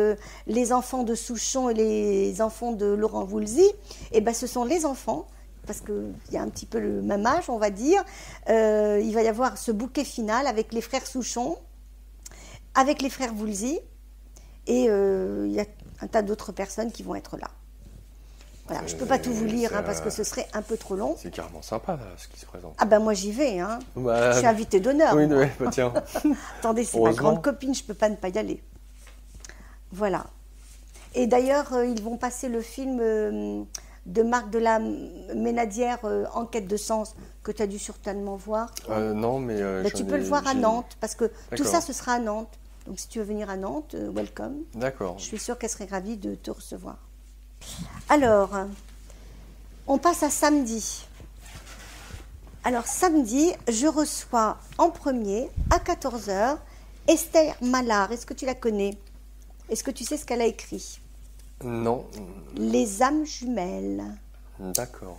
les enfants de Souchon et les enfants de Laurent Voulzy. Et ben ce sont les enfants, parce qu'il y a un petit peu le même âge, on va dire. Il va y avoir ce bouquet final avec les frères Souchon, avec les frères Voulzy, et il y a un tas d'autres personnes qui vont être là. Voilà, je ne peux pas tout vous lire parce que ce serait un peu trop long. C'est carrément sympa là, ce qui se présente. Ah ben moi j'y vais, hein. Je suis invitée d'honneur. Oui, bah, tiens. Attendez, c'est ma grande copine, je ne peux pas ne pas y aller. Voilà. Et d'ailleurs, ils vont passer le film de Marc de la Ménadière, Enquête de sens, que tu as dû certainement voir. Non, mais... tu peux le voir à Nantes, parce que tout ça, ce sera à Nantes. Donc si tu veux venir à Nantes, welcome. D'accord. Je suis sûre qu'elle serait ravie de te recevoir. Alors, on passe à samedi. Alors samedi, je reçois en premier, à 14h, Esther Mallard. Est-ce que tu la connais? Est-ce que tu sais ce qu'elle a écrit? Non. Les âmes jumelles. D'accord.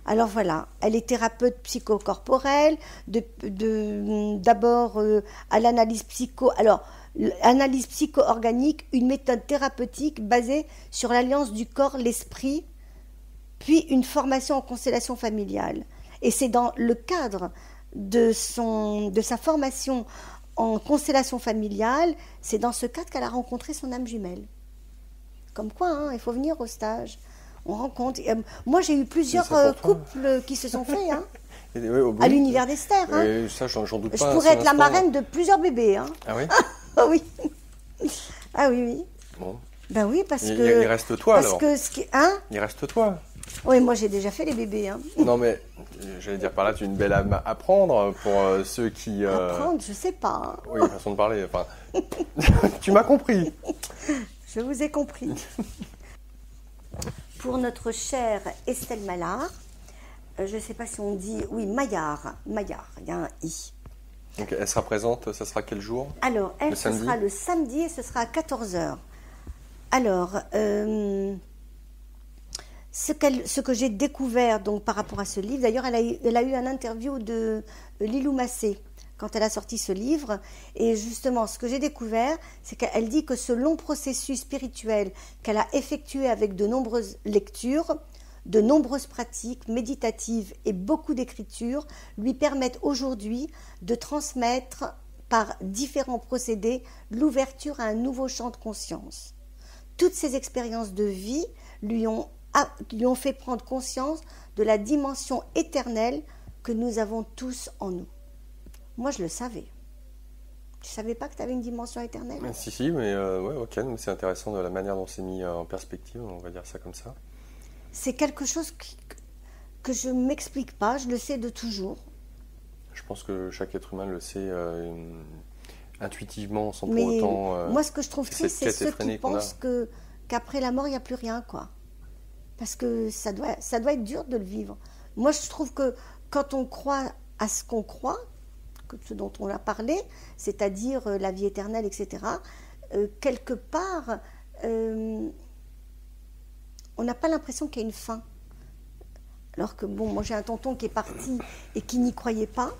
Alors voilà, elle est thérapeute psychocorporelle, d'abord à l'analyse analyse psycho-organique, une méthode thérapeutique basée sur l'alliance du corps, l'esprit, puis une formation en constellation familiale. Et c'est dans le cadre de sa formation en constellation familiale, c'est dans ce cadre qu'elle a rencontré son âme jumelle. Comme quoi, hein, il faut venir au stage. On rencontre. Moi, j'ai eu plusieurs couples qui se sont faits, hein, à l'univers d'Esther. Hein. Ça, j'en doute pas. Je pourrais être la marraine de plusieurs bébés. Hein. Ah oui. Ah oui. Ah oui, oui. Bon. Ben oui, parce que... Il reste toi, alors. Hein? Il reste toi. Oui, moi, j'ai déjà fait les bébés. Hein. Non, mais j'allais dire par là, tu es une belle âme à prendre pour ceux qui... Apprendre, je sais pas. Hein. Oui, façon de parler. Enfin, tu m'as compris. Je vous ai compris. Pour notre chère Estelle Mallard, je ne sais pas si on dit... Oui, Maillard, il y a un i. Donc elle sera présente, ça sera quel jour? Alors, ce sera le samedi et ce sera à 14h. Alors, ce que j'ai découvert donc, par rapport à ce livre, d'ailleurs, elle a eu un interview de Lilou Massé quand elle a sorti ce livre. Et justement, ce que j'ai découvert, c'est qu'elle dit que ce long processus spirituel qu'elle a effectué avec de nombreuses lectures, de nombreuses pratiques méditatives et beaucoup d'écriture lui permettent aujourd'hui de transmettre par différents procédés l'ouverture à un nouveau champ de conscience. Toutes ces expériences de vie lui ont fait prendre conscience de la dimension éternelle que nous avons tous en nous. Moi, je le savais. Tu ne savais pas que tu avais une dimension éternelle ? Si, mais ouais, ok, donc c'est intéressant de la manière dont c'est mis en perspective, on va dire ça comme ça. C'est quelque chose que je ne m'explique pas, je le sais de toujours. Je pense que chaque être humain le sait intuitivement, sans pour Mais autant... moi, ce que je trouve triste, c'est ceux qui pensent qu'après la mort, il n'y a plus rien, quoi. Parce que ça doit être dur de le vivre. Moi, je trouve que quand on croit à ce qu'on croit, ce dont on a parlé, c'est-à-dire la vie éternelle, etc., quelque part... on n'a pas l'impression qu'il y a une fin. Alors que, bon, moi j'ai un tonton qui est parti et qui n'y croyait pas.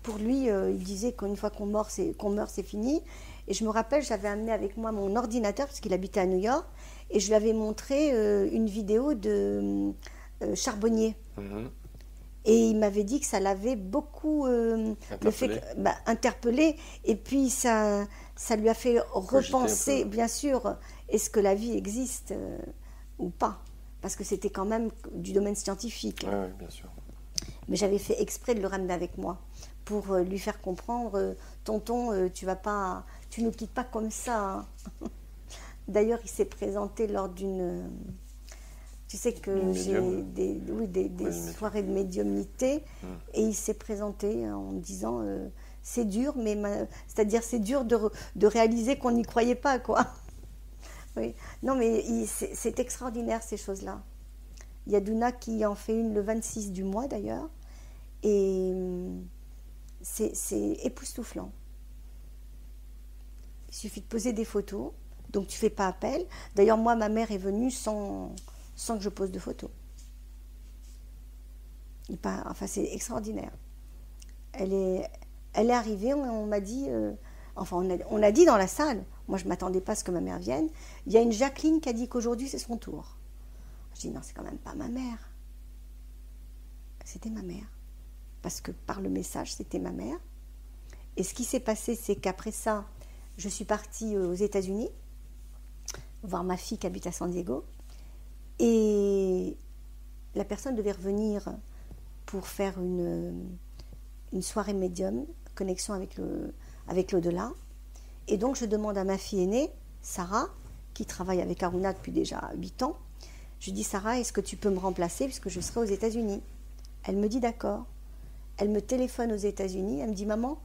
Pour lui, il disait qu'une fois qu'on meurt, c'est fini. Et je me rappelle, j'avais amené avec moi mon ordinateur, parce qu'il habitait à New York, et je lui avais montré une vidéo de Charbonnier. Mm-hmm. Et il m'avait dit que ça l'avait beaucoup interpellé. Et puis ça lui a fait repenser, bien sûr, est-ce que la vie existe ou pas, parce que c'était quand même du domaine scientifique. Oui, bien sûr. Mais j'avais fait exprès de le ramener avec moi pour lui faire comprendre, tonton, tu nous quittes pas comme ça. D'ailleurs, il s'est présenté lors d'une... Tu sais que j'ai des soirées de médiumnité, et il s'est présenté en me disant c'est dur, mais c'est-à-dire c'est dur de réaliser qu'on n'y croyait pas, quoi. Oui. Non, mais c'est extraordinaire, ces choses-là. Il y a Douna qui en fait une le 26 du mois, d'ailleurs. Et c'est époustouflant. Il suffit de poser des photos. Donc, tu ne fais pas appel. D'ailleurs, moi, ma mère est venue sans que je pose de photos. Enfin, c'est extraordinaire. Elle est arrivée, on m'a dit... on a dit dans la salle, moi je ne m'attendais pas à ce que ma mère vienne, il y a une Jacqueline qui a dit qu'aujourd'hui c'est son tour. Je dis non, c'est quand même pas ma mère. C'était ma mère. Parce que par le message, c'était ma mère. Et ce qui s'est passé, c'est qu'après ça, je suis partie aux États-Unis, voir ma fille qui habite à San Diego. Et la personne devait revenir pour faire une soirée médium, connexion avec l'au-delà. Et donc, je demande à ma fille aînée, Sarah, qui travaille avec Aruna depuis déjà 8 ans, je dis, Sarah, est-ce que tu peux me remplacer puisque je serai aux États-Unis ? Elle me dit d'accord. Elle me téléphone aux États-Unis, elle me dit, maman,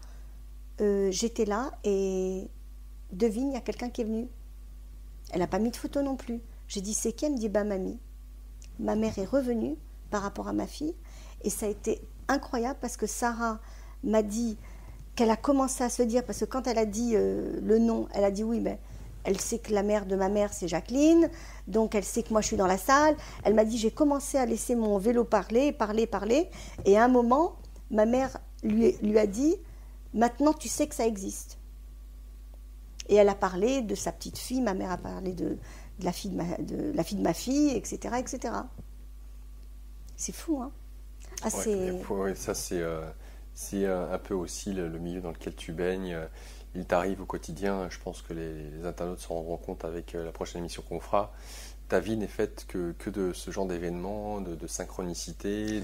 j'étais là et devine, il y a quelqu'un qui est venu. Elle n'a pas mis de photo non plus. J'ai dit, c'est qui ? Elle me dit, mamie. Ma mère est revenue par rapport à ma fille et ça a été incroyable parce que Sarah m'a dit qu'elle a commencé à se dire, parce que quand elle a dit le nom, elle a dit oui, mais elle sait que la mère de ma mère, c'est Jacqueline, donc elle sait que moi, je suis dans la salle. Elle m'a dit, j'ai commencé à laisser mon vélo parler, et à un moment, ma mère lui a dit, maintenant, tu sais que ça existe. Et elle a parlé de sa petite fille, ma mère a parlé de la fille de ma fille, etc., etc. C'est fou, hein. Ouais, ça, c'est un peu aussi le milieu dans lequel tu baignes. Il t'arrive au quotidien, je pense que les internautes s'en rendront compte avec la prochaine émission qu'on fera. Ta vie n'est faite que de ce genre d'événements, de synchronicité,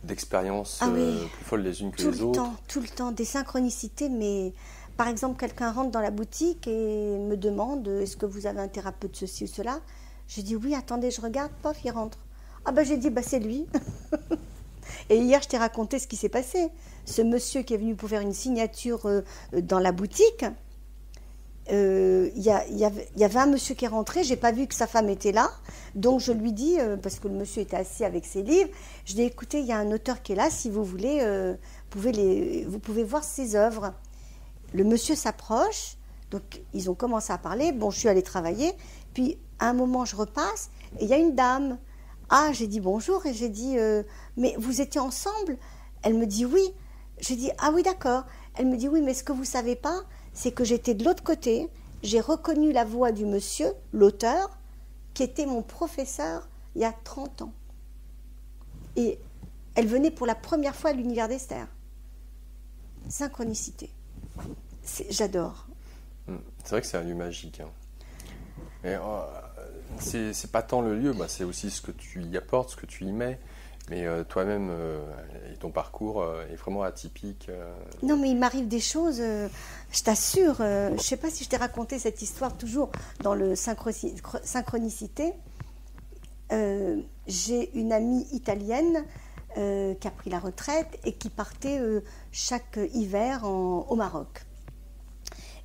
d'expériences plus folles les unes que les autres. Tout le temps, des synchronicités, mais par exemple, quelqu'un rentre dans la boutique et me demande, est-ce que vous avez un thérapeute ceci ou cela ? Je dis oui, attendez, je regarde, pof, il rentre. Ah ben j'ai dit, c'est lui. Et hier, je t'ai raconté ce qui s'est passé. Ce monsieur qui est venu pour faire une signature dans la boutique, il y avait un monsieur qui est rentré, je n'ai pas vu que sa femme était là, donc je lui dis, parce que le monsieur était assis avec ses livres, je dis, écoutez, il y a un auteur qui est là, si vous voulez, vous pouvez voir ses œuvres. Le monsieur s'approche, donc ils ont commencé à parler, bon, je suis allée travailler, puis à un moment, je repasse, et il y a une dame Ah, j'ai dit bonjour et j'ai dit mais vous étiez ensemble? Elle me dit oui. J'ai dit ah oui, d'accord. Elle me dit oui, mais ce que vous savez pas, c'est que j'étais de l'autre côté. J'ai reconnu la voix du monsieur, l'auteur, qui était mon professeur il y a 30 ans. Et elle venait pour la première fois à l'univers d'Esther. Synchronicité. J'adore. C'est vrai que c'est un lieu magique. Hein. Et, c'est pas tant le lieu, bah, c'est aussi ce que tu y apportes, ce que tu y mets. Mais toi-même, et ton parcours est vraiment atypique. Non, mais il m'arrive des choses, je t'assure. Je ne sais pas si je t'ai raconté cette histoire toujours dans le synchronicité. J'ai une amie italienne qui a pris la retraite et qui partait chaque hiver au Maroc.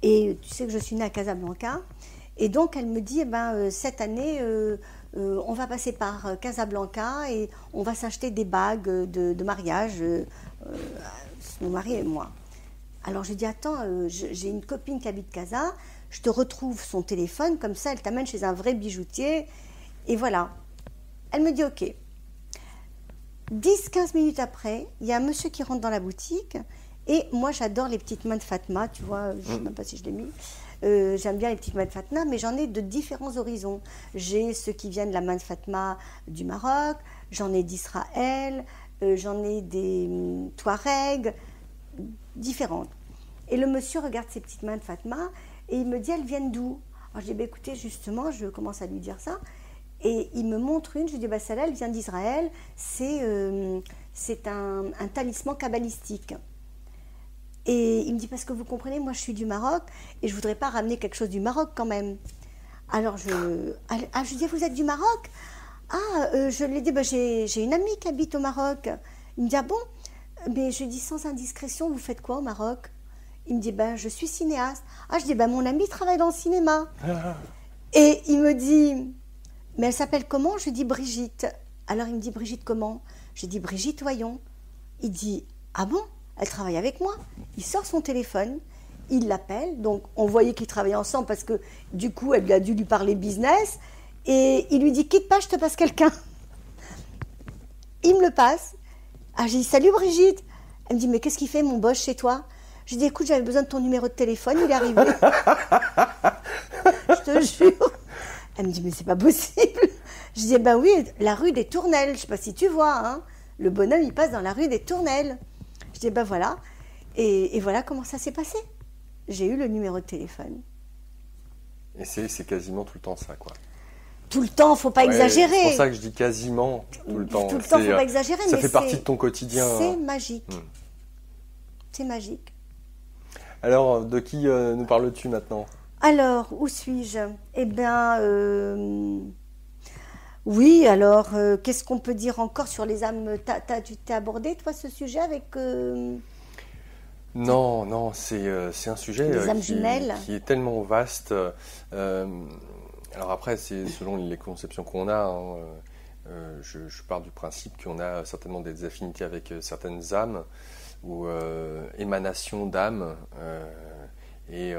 Et tu sais que je suis née à Casablanca. Et donc, elle me dit, eh ben, cette année, on va passer par Casablanca et on va s'acheter des bagues de mariage, mon mari et moi. Alors, je dis, attends, j'ai une copine qui habite Casa, je te retrouve son téléphone, comme ça, elle t'amène chez un vrai bijoutier. Et voilà. Elle me dit, OK. 10-15 minutes après, il y a un monsieur qui rentre dans la boutique. Et moi, j'adore les petites mains de Fatma, tu vois, je ne sais même pas si je l'ai mis. J'aime bien les petites mains de Fatma, mais j'en ai de différents horizons. J'ai ceux qui viennent de la main de Fatma du Maroc, j'en ai d'Israël, j'en ai des Touaregs, différentes. Et le monsieur regarde ces petites mains de Fatma et il me dit, elles viennent d'où? Alors je dis, bah, écoutez, justement, je commence à lui dire ça. Et il me montre une, je lui dis, bah, celle-là, elle vient d'Israël, c'est un talisman kabbalistique. Et il me dit, parce que vous comprenez, moi je suis du Maroc et je ne voudrais pas ramener quelque chose du Maroc quand même. Alors je lui dis, vous êtes du Maroc? Je lui ai dit, bah, j'ai une amie qui habite au Maroc. Il me dit, ah bon? Mais je lui dis, sans indiscrétion, vous faites quoi au Maroc? Il me dit, ben, je suis cinéaste. Je dis, ben, mon ami travaille dans le cinéma. Et il me dit, mais elle s'appelle comment? Je lui dis, Brigitte. Alors il me dit, Brigitte comment? Je lui dis, Brigitte Voyons. Il dit, ah bon? Elle travaille avec moi. Il sort son téléphone, il l'appelle. Donc, on voyait qu'ils travaillaient ensemble parce que, du coup, elle a dû lui parler business. Et il lui dit, quitte pas, je te passe quelqu'un. Il me le passe. Je dis, salut Brigitte. Elle me dit, mais qu'est-ce qu'il fait, mon boss, chez toi? Je dis, écoute, j'avais besoin de ton numéro de téléphone, il est arrivé. Je te jure. Elle me dit, mais c'est pas possible. Je dis, ben oui, la rue des Tournelles. Je ne sais pas si tu vois, hein. Le bonhomme, il passe dans la rue des Tournelles. Je dis, ben voilà. Et voilà comment ça s'est passé. J'ai eu le numéro de téléphone. Et c'est quasiment tout le temps ça, quoi. Tout le temps, faut pas exagérer. C'est pour ça que je dis quasiment tout le temps. Tout le temps, faut pas exagérer. Ça fait partie de ton quotidien. C'est magique. C'est magique. Alors, de qui nous parles-tu maintenant? Alors, où suis-je? Eh bien, oui, alors, qu'est-ce qu'on peut dire encore sur les âmes? Tu t'es abordé, toi, ce sujet avec... Non, c'est un sujet qui est tellement vaste. Alors après, c'est selon les conceptions qu'on a. Hein, je pars du principe qu'on a certainement des affinités avec certaines âmes ou émanations d'âmes. Et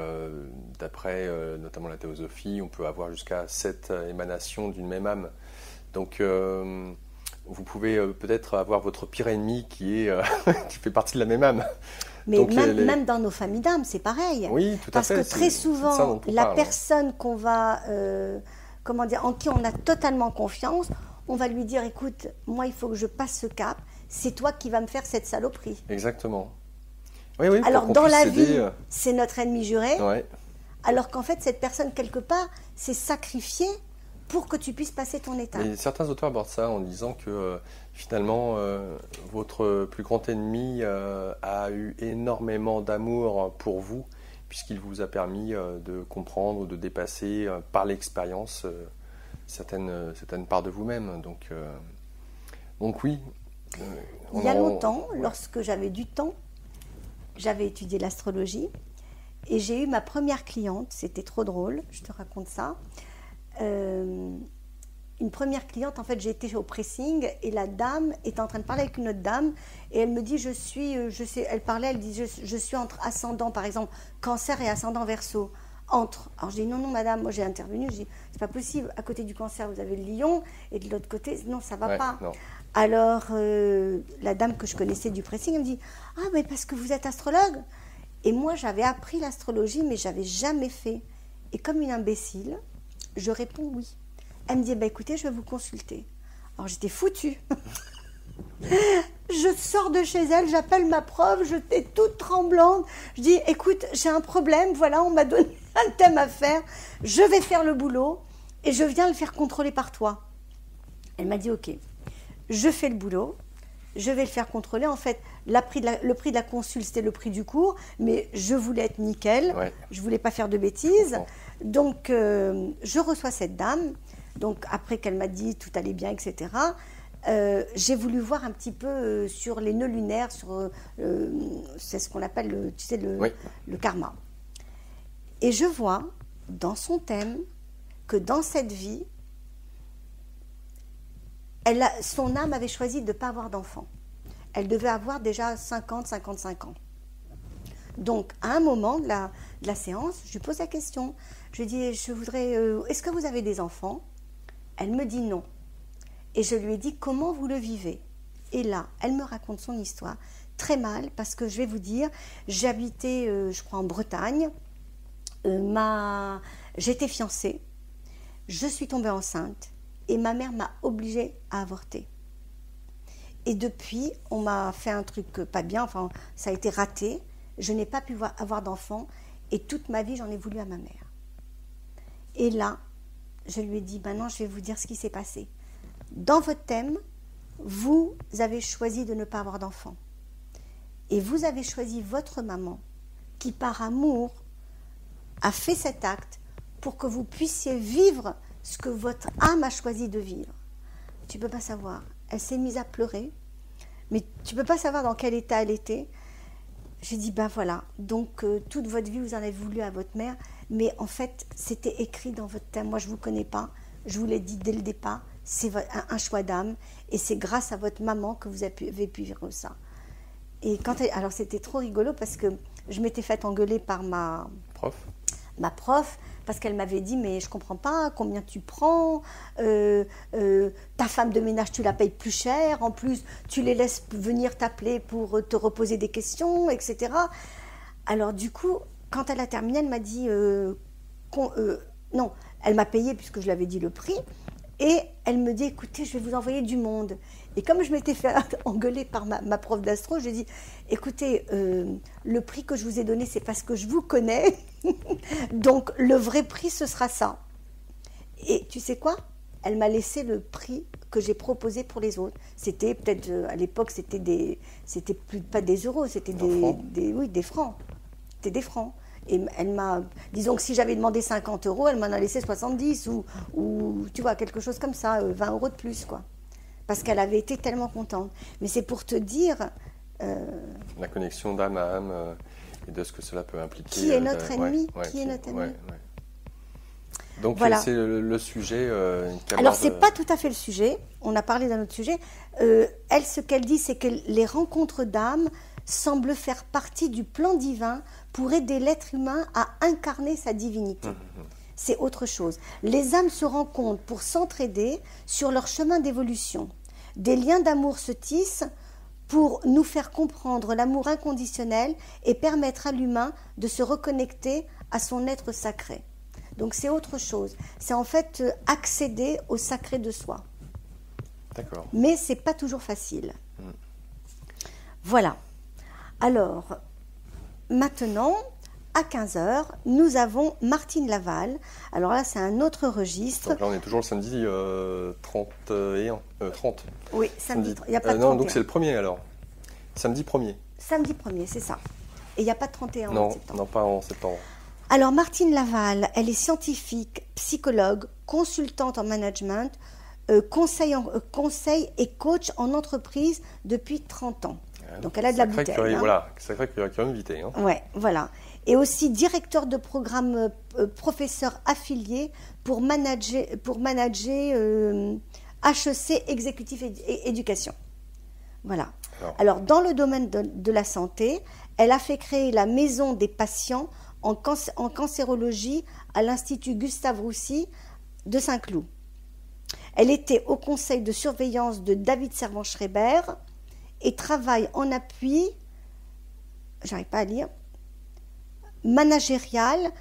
d'après notamment la théosophie, on peut avoir jusqu'à 7 émanations d'une même âme. Donc vous pouvez peut-être avoir votre pire ennemi qui fait partie de la même âme. Mais donc, même dans nos familles d'âmes, c'est pareil. Oui, tout à fait. Parce que très souvent, la personne qu'on va, en qui on a totalement confiance, on va lui dire, écoute, moi, il faut que je passe ce cap. C'est toi qui vas me faire cette saloperie. Exactement. Oui, alors, dans la vie, c'est notre ennemi juré. Ouais. Alors qu'en fait, cette personne, quelque part, s'est sacrifiée pour que tu puisses passer ton étape. Et certains auteurs abordent ça en disant que finalement, votre plus grand ennemi a eu énormément d'amour pour vous, puisqu'il vous a permis de comprendre ou de dépasser par l'expérience certaines parts de vous-même. Donc oui. Il y a longtemps, lorsque j'avais du temps, j'avais étudié l'astrologie et j'ai eu ma première cliente. C'était trop drôle, je te raconte ça. Une première cliente, en fait, j'ai été au pressing et la dame était en train de parler avec une autre dame et elle me dit, elle dit, je suis entre ascendant, par exemple, Cancer et ascendant Verseau. entre. Alors je dis non, madame, moi j'ai intervenu, je dis c'est pas possible, à côté du cancer vous avez le lion et de l'autre côté, non, ça va pas. Non. Alors la dame que je connaissais du pressing, elle me dit ah mais parce que vous êtes astrologue. Et moi j'avais appris l'astrologie mais j'avais jamais fait. Et comme une imbécile, je réponds oui. Elle me dit écoutez, je vais vous consulter. Alors j'étais foutue. Je sors de chez elle, j'appelle ma prof, j'étais toute tremblante. Je dis, écoute, j'ai un problème, voilà, on m'a donné un thème à faire, je vais faire le boulot et je viens le faire contrôler par toi. Elle m'a dit, ok, je fais le boulot, je vais le faire contrôler. En fait, le prix de la consul, c'était le prix du cours, mais je voulais être nickel, je ne voulais pas faire de bêtises. Donc, je reçois cette dame, donc après qu'elle m'a dit tout allait bien, etc., j'ai voulu voir un petit peu sur les nœuds lunaires, c'est ce qu'on appelle le karma. Et je vois dans son thème que dans cette vie, son âme avait choisi de ne pas avoir d'enfant. Elle devait avoir déjà 50-55 ans. Donc, à un moment de la séance, je lui pose la question. Je lui dis, est-ce que vous avez des enfants? Elle me dit non. Et je lui ai dit, comment vous le vivez? Et là, elle me raconte son histoire très mal, parce que je vais vous dire, j'habitais, je crois, en Bretagne. J'étais fiancée, je suis tombée enceinte, et ma mère m'a obligée à avorter. Et depuis, on m'a fait un truc pas bien, enfin, ça a été raté. Je n'ai pas pu avoir d'enfant, et toute ma vie, j'en ai voulu à ma mère. Et là, je lui ai dit, maintenant, je vais vous dire ce qui s'est passé. Dans votre thème, vous avez choisi de ne pas avoir d'enfant. Et vous avez choisi votre maman, qui par amour a fait cet acte pour que vous puissiez vivre ce que votre âme a choisi de vivre. Tu ne peux pas savoir. Elle s'est mise à pleurer, mais tu ne peux pas savoir dans quel état elle était. J'ai dit, ben voilà, donc toute votre vie, vous en avez voulu à votre mère, mais en fait, c'était écrit dans votre thème. Moi, je ne vous connais pas, je vous l'ai dit dès le départ, c'est un choix d'âme, et c'est grâce à votre maman que vous avez pu vivre ça. Et alors c'était trop rigolo, parce que je m'étais faite engueuler par ma prof, parce qu'elle m'avait dit, mais je ne comprends pas, combien tu prends, ta femme de ménage, tu la payes plus cher, en plus, tu les laisses venir t'appeler pour te reposer des questions, etc. Alors du coup, quand elle a terminé, elle m'a dit, non, elle m'a payé puisque je lui avais dit le prix, et elle me dit, écoutez, je vais vous envoyer du monde. Et comme je m'étais fait engueuler par ma prof d'astro, je lui ai dit, écoutez, le prix que je vous ai donné, c'est parce que je vous connais, donc le vrai prix, ce sera ça. Et tu sais quoi? Elle m'a laissé le prix que j'ai proposé pour les autres. C'était peut-être, à l'époque, c'était pas des euros, c'était des francs. C'était des francs. Et elle m'a, disons que si j'avais demandé 50 euros, elle m'en a laissé 70 ou tu vois, quelque chose comme ça, 20 euros de plus, quoi. Parce qu'elle avait été tellement contente. Mais c'est pour te dire... la connexion d'âme à âme et de ce que cela peut impliquer. Qui est notre ennemi? Qui est notre ennemi? Donc voilà. C'est le sujet... Alors, c'est pas tout à fait le sujet. On a parlé d'un autre sujet. Elle, ce qu'elle dit, c'est que les rencontres d'âme semblent faire partie du plan divin pour aider l'être humain à incarner sa divinité. C'est autre chose. Les âmes se rencontrent pour s'entraider sur leur chemin d'évolution. Des liens d'amour se tissent pour nous faire comprendre l'amour inconditionnel et permettre à l'humain de se reconnecter à son être sacré. Donc c'est autre chose. C'est en fait accéder au sacré de soi. D'accord. Mais c'est pas toujours facile. Voilà. Alors, maintenant, à 15h, nous avons Martine Laval. Alors là, c'est un autre registre. Donc là, on est toujours le samedi 30. Oui, samedi. Il n'y a pas de 31. Non, donc c'est le 1er alors. Samedi 1er. Samedi 1er, c'est ça. Et il n'y a pas de 31 en septembre. Non, pas en septembre. Alors, Martine Laval, elle est scientifique, psychologue, consultante en management, conseil et coach en entreprise depuis 30 ans. Donc, elle a de la bouteille. Voilà, sacré curiosité. Hein. Ouais, voilà. Et aussi directeur de programme, professeur affilié pour manager HEC Exécutif Éducation. Voilà. Alors, dans le domaine de la santé, elle a fait créer la Maison des patients en cancérologie à l'Institut Gustave Roussy de Saint-Cloud. Elle était au conseil de surveillance de David Servan-Schreiber et travaille en appui, j'arrive pas à lire, managérial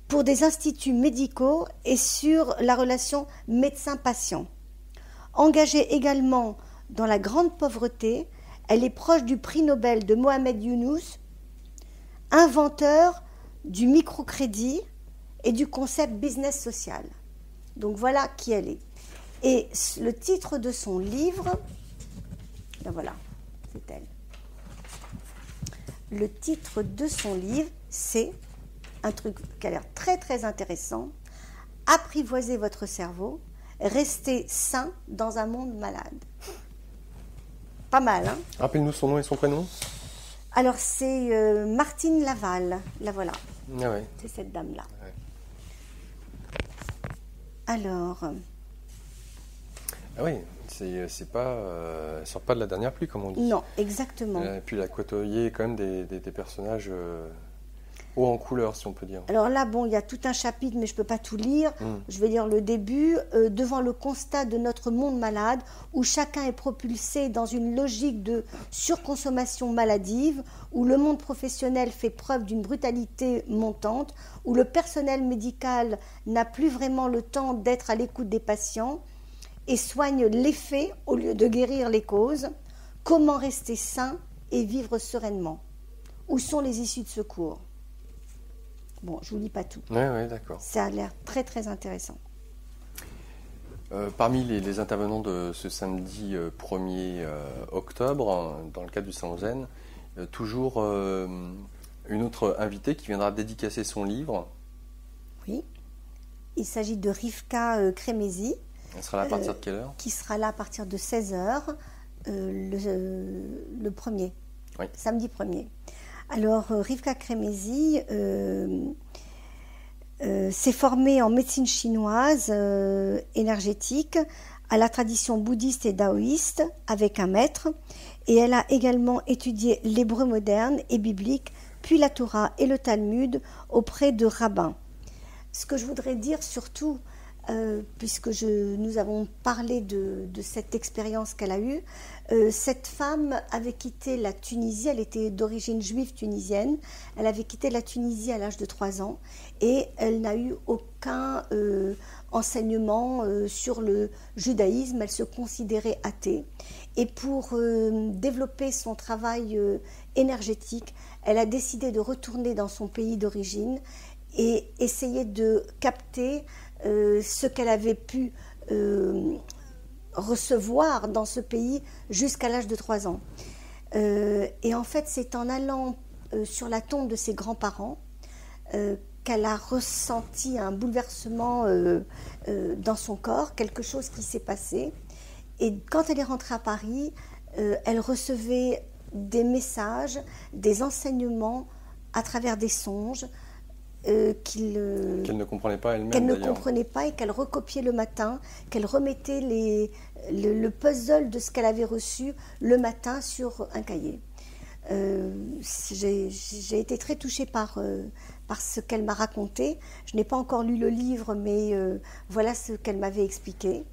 pour des instituts médicaux et sur la relation médecin-patient. Engagée également dans la grande pauvreté, elle est proche du prix Nobel de Mohamed Younous, inventeur du microcrédit et du concept business social. Donc voilà qui elle est. Et le titre de son livre, ben voilà, c'est elle. Le titre de son livre, c'est un truc qui a l'air très très intéressant. Apprivoisez votre cerveau, restez sain dans un monde malade. Pas mal, hein? Rappelle-nous son nom et son prénom. Alors c'est Martine Laval, la voilà. Ah ouais. C'est cette dame-là. Ouais. Alors, Ah oui, c'est pas, elle sort pas de la dernière pluie, comme on dit. non, exactement. Et puis elle a côtoyé quand même des personnages haut en couleur, si on peut dire. Alors là, bon, il y a tout un chapitre, mais je ne peux pas tout lire. Je vais lire le début. Devant le constat de notre monde malade, où chacun est propulsé dans une logique de surconsommation maladive, où le monde professionnel fait preuve d'une brutalité montante, où le personnel médical n'a plus vraiment le temps d'être à l'écoute des patients et soigne l'effet au lieu de guérir les causes. Comment rester sain et vivre sereinement? Où sont les issues de secours? Bon, je ne vous lis pas tout. Oui, d'accord. Ça a l'air très très intéressant. Parmi les intervenants de ce samedi 1er octobre, dans le cadre du Salon Zen, toujours une autre invitée qui viendra dédicacer son livre. Oui. Il s'agit de Rivka Kremezi. Elle sera là à partir de quelle heure? Qui sera là à partir de 16h, le 1er, oui. Samedi 1er. Alors, Rivka Kremezi s'est formée en médecine chinoise énergétique à la tradition bouddhiste et taoïste avec un maître, et elle a également étudié l'hébreu moderne et biblique, puis la Torah et le Talmud auprès de rabbins. Ce que je voudrais dire surtout, puisque nous avons parlé de cette expérience qu'elle a eue, cette femme avait quitté la Tunisie, elle était d'origine juive tunisienne, elle avait quitté la Tunisie à l'âge de 3 ans et elle n'a eu aucun enseignement sur le judaïsme, elle se considérait athée. Et pour développer son travail énergétique, elle a décidé de retourner dans son pays d'origine et essayer de capter ce qu'elle avait pu recevoir dans ce pays jusqu'à l'âge de 3 ans. Et en fait, c'est en allant sur la tombe de ses grands-parents qu'elle a ressenti un bouleversement dans son corps, quelque chose qui s'est passé. Et quand elle est rentrée à Paris, elle recevait des messages, des enseignements à travers des songes, qu'elle ne comprenait pas elle-même, qu'elle ne comprenait pas et qu'elle recopiait le matin, qu'elle remettait le puzzle de ce qu'elle avait reçu le matin sur un cahier. J'ai été très touchée par ce qu'elle m'a raconté. Je n'ai pas encore lu le livre, mais voilà ce qu'elle m'avait expliqué.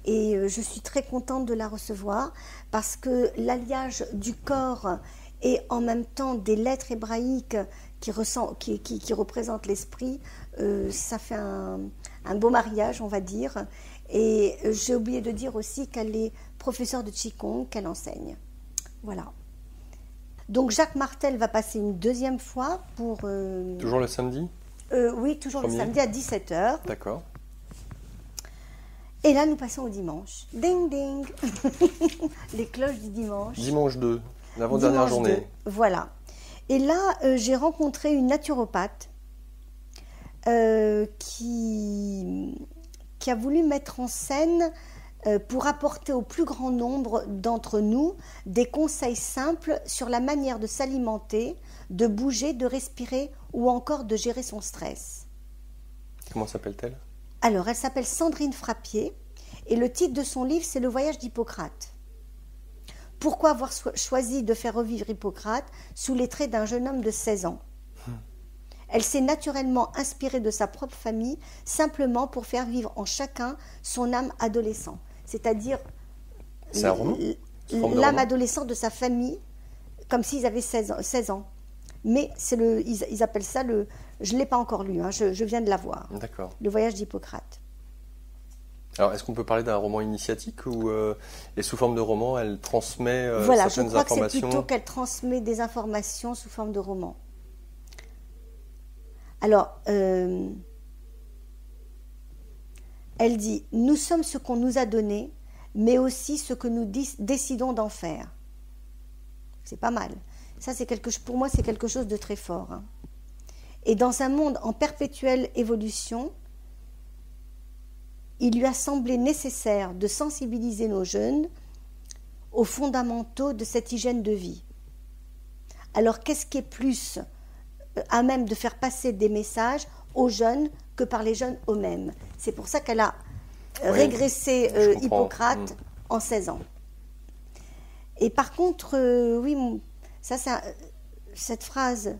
Et je suis très contente de la recevoir parce que l'alliage du corps et en même temps des lettres hébraïques qui représentent l'esprit, ça fait un beau mariage, on va dire. Et j'ai oublié de dire aussi qu'elle est professeure de Qigong, qu'elle enseigne. Voilà. Donc Jacques Martel va passer une deuxième fois pour... Toujours le samedi? Oui, toujours le samedi à 17h. D'accord. Et là, nous passons au dimanche. Ding, ding. Les cloches du dimanche. Dimanche 2, l'avant-dernière journée. 2, voilà. Et là, j'ai rencontré une naturopathe qui a voulu mettre en scène, pour apporter au plus grand nombre d'entre nous, des conseils simples sur la manière de s'alimenter, de bouger, de respirer ou encore de gérer son stress. Comment s'appelle-t-elle ? Alors, elle s'appelle Sandrine Frappier et le titre de son livre, c'est Le voyage d'Hippocrate. Pourquoi avoir choisi de faire revivre Hippocrate sous les traits d'un jeune homme de 16 ans ? Elle s'est naturellement inspirée de sa propre famille, simplement pour faire vivre en chacun son âme adolescent. C'est-à-dire C'est un roman ? l'âme adolescente de sa famille, comme s'ils avaient 16 ans. Mais ils appellent ça le... Je ne l'ai pas encore lu, hein, je viens de l'avoir. D'accord. Le voyage d'Hippocrate. Alors, est-ce qu'on peut parler d'un roman initiatique ou et sous forme de roman, elle transmet voilà, certaines je crois informations? que c'est plutôt qu'elle transmet des informations sous forme de roman. Alors, elle dit « Nous sommes ce qu'on nous a donné, mais aussi ce que nous décidons d'en faire. » C'est pas mal. Ça, pour moi, c'est quelque chose de très fort. Hein. Et dans un monde en perpétuelle évolution, il lui a semblé nécessaire de sensibiliser nos jeunes aux fondamentaux de cette hygiène de vie. Alors, qu'est-ce qui est plus à même de faire passer des messages aux jeunes que par les jeunes eux-mêmes? C'est pour ça qu'elle a régressé Hippocrate en 16 ans. Et par contre, cette phrase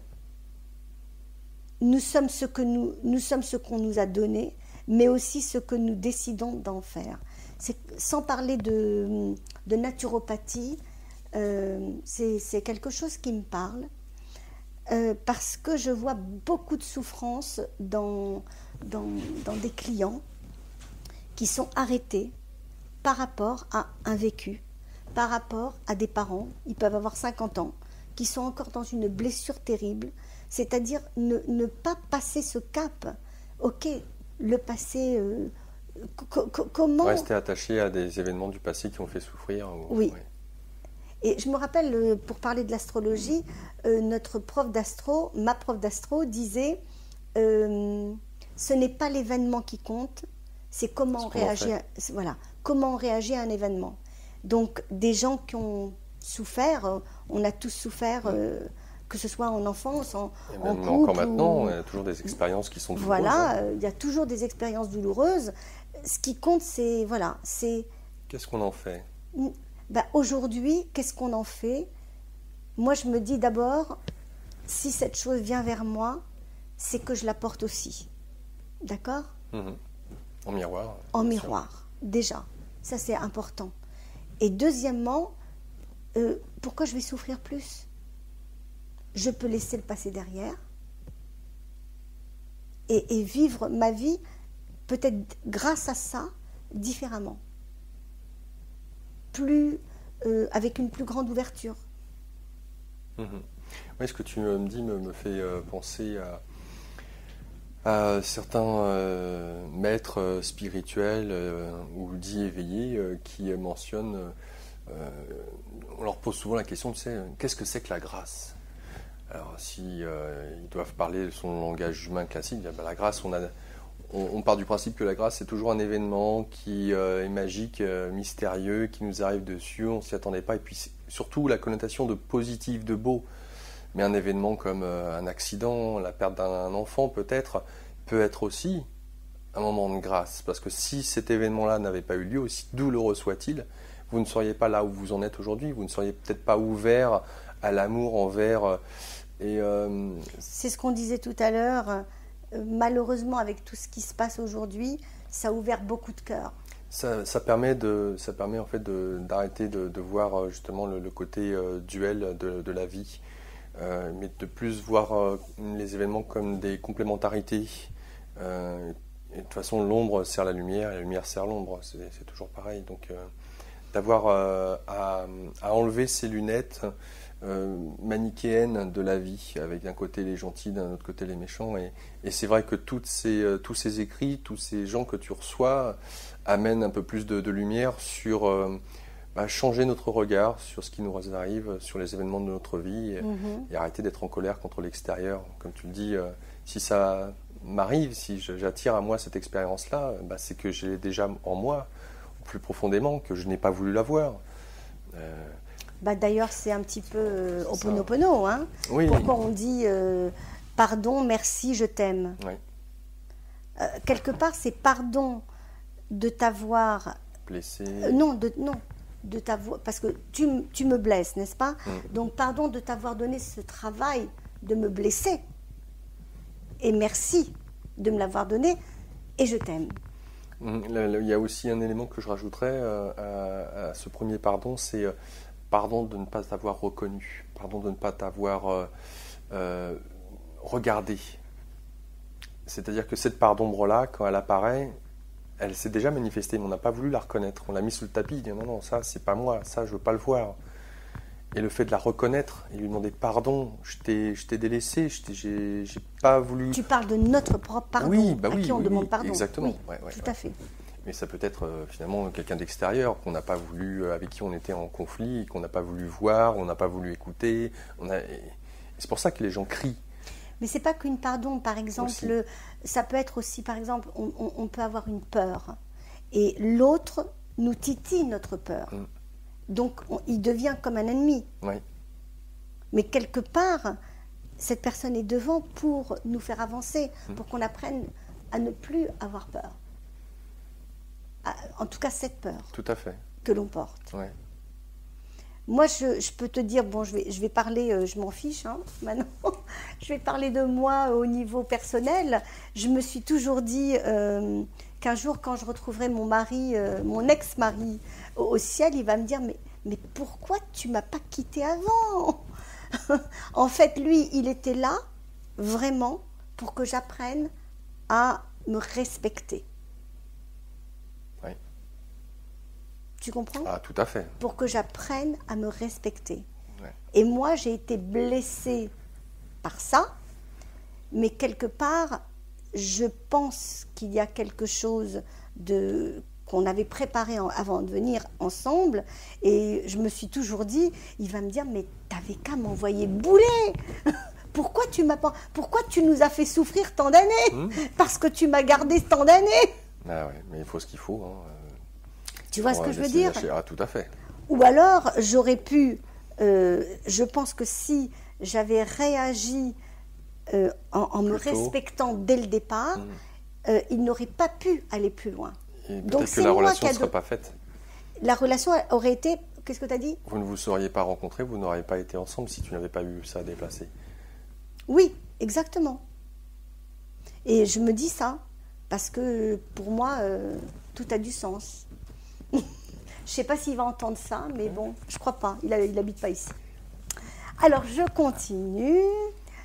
« Nous sommes ce qu'on nous a donné, mais aussi ce que nous décidons d'en faire ». Sans parler de naturopathie, c'est quelque chose qui me parle, parce que je vois beaucoup de souffrance dans des clients qui sont arrêtés par rapport à un vécu, par rapport à des parents, ils peuvent avoir 50 ans, qui sont encore dans une blessure terrible, c'est-à-dire ne pas passer ce cap. Ok, le passé, comment... Rester attaché à des événements du passé qui ont fait souffrir. Oui. Et je me rappelle, pour parler de l'astrologie, notre prof d'astro, ma prof d'astro disait ce n'est pas l'événement qui compte, c'est comment on réagit. Comment on réagit à un événement. Donc, des gens qui ont souffert, on a tous souffert, que ce soit en enfance, en couple. Encore maintenant, il y a toujours des expériences qui sont douloureuses. Voilà, il y a toujours des expériences douloureuses. Ce qui compte, c'est... Qu'est-ce qu'on en fait? Aujourd'hui, qu'est-ce qu'on en fait? Moi, je me dis d'abord, si cette chose vient vers moi, c'est que je la porte aussi. D'accord? En miroir. En miroir, déjà. Ça, c'est important. Et deuxièmement, pourquoi je vais souffrir plus? Je peux laisser le passé derrière et vivre ma vie, peut-être grâce à ça, différemment. Avec une plus grande ouverture. Oui, ce que tu me dis me fait penser à certains maîtres spirituels ou dits éveillés qui mentionnent, on leur pose souvent la question, tu sais, qu'est-ce que c'est que la grâce? Alors si ils doivent parler de son langage humain classique, la grâce, on part du principe que la grâce c'est toujours un événement qui est magique, mystérieux, qui nous arrive dessus, on s'y attendait pas, et puis surtout la connotation de positif, de beau. Mais un événement comme un accident, la perte d'un enfant peut-être aussi un moment de grâce. Parce que si cet événement-là n'avait pas eu lieu, aussi douloureux soit-il, vous ne seriez pas là où vous en êtes aujourd'hui, vous ne seriez peut-être pas ouvert à l'amour envers... C'est ce qu'on disait tout à l'heure. Malheureusement, avec tout ce qui se passe aujourd'hui, ça a ouvert beaucoup de cœurs. Ça permet en fait d'arrêter de voir justement le côté duel de la vie. Mais de plus voir les événements comme des complémentarités. Et de toute façon, l'ombre sert la lumière et la lumière sert l'ombre. C'est toujours pareil. Donc, d'avoir à enlever ces lunettes manichéennes de la vie, avec d'un côté les gentils, d'un autre côté les méchants. Et c'est vrai que tous ces écrits, tous ces gens que tu reçois amènent un peu plus de lumière sur... changer notre regard sur ce qui nous arrive, sur les événements de notre vie et arrêter d'être en colère contre l'extérieur. Comme tu le dis, si ça m'arrive, si j'attire à moi cette expérience-là, c'est que j'ai déjà en moi, plus profondément, que je n'ai pas voulu la voir. D'ailleurs, c'est un petit peu Ho'oponopono. Hein. Oui. Pourquoi on dit pardon, merci, je t'aime. Oui. Quelque part, c'est pardon de t'avoir... Blessé. Non. De t'avoir, parce que tu me blesses, n'est-ce pas? Donc pardon de t'avoir donné ce travail de me blesser. et merci de me l'avoir donné, et je t'aime. Il y a aussi un élément que je rajouterais à ce premier pardon, c'est pardon de ne pas t'avoir reconnu, pardon de ne pas t'avoir regardé. C'est-à-dire que cette part d'ombre-là, quand elle apparaît, elle s'est déjà manifestée, mais on n'a pas voulu la reconnaître. On l'a mis sous le tapis, il dit non, ça c'est pas moi, ça je veux pas le voir. Et le fait de la reconnaître et lui demander pardon, je t'ai délaissé, j'ai pas voulu... Tu parles de notre propre pardon, oui, à qui on demande pardon. Exactement. Oui, tout à fait. Mais ça peut être finalement quelqu'un d'extérieur qu'on n'a pas voulu, avec qui on était en conflit, qu'on n'a pas voulu voir, on n'a pas voulu écouter. C'est pour ça que les gens crient. Mais c'est pas qu'une pardon, par exemple, aussi. Ça peut être aussi, par exemple, on peut avoir une peur et l'autre nous titille notre peur. Donc il devient comme un ennemi. Oui. Mais quelque part, cette personne est devant pour nous faire avancer, pour qu'on apprenne à ne plus avoir peur. En tout cas, cette peur Tout à fait. que l'on porte. Ouais. Moi, je peux te dire, bon, je vais parler, je m'en fiche, hein, maintenant. Je vais parler de moi au niveau personnel. Je me suis toujours dit qu'un jour, quand je retrouverai mon mari, mon ex-mari au ciel, il va me dire, mais pourquoi tu m'as pas quitté avant? En fait, lui, il était là, vraiment, pour que j'apprenne à me respecter. Oui. Tu comprends? Ah, tout à fait. Pour que j'apprenne à me respecter. Ouais. Et moi, j'ai été blessée par ça, mais quelque part, je pense qu'il y a quelque chose qu'on avait préparé avant de venir ensemble, et je me suis toujours dit, il va me dire, mais t'avais qu'à m'envoyer bouler. Pourquoi tu nous as fait souffrir tant d'années? Parce que tu m'as gardé tant d'années. Ah ouais, mais il faut ce qu'il faut. Hein. Tu vois ce que je veux dire? Ah, tout à fait. Ou alors, j'aurais pu, je pense que si j'avais réagi en me respectant dès le départ, il n'aurait pas pu aller plus loin. Et Donc peut-être que la relation ne serait pas faite. La relation aurait été, qu'est-ce que tu as dit? Vous ne vous seriez pas rencontrés, vous n'auriez pas été ensemble si tu n'avais pas eu ça à déplacer. Oui, exactement. Et je me dis ça, parce que pour moi, tout a du sens. Je ne sais pas s'il va entendre ça, mais bon, je ne crois pas, il n'habite pas ici. Alors, je continue.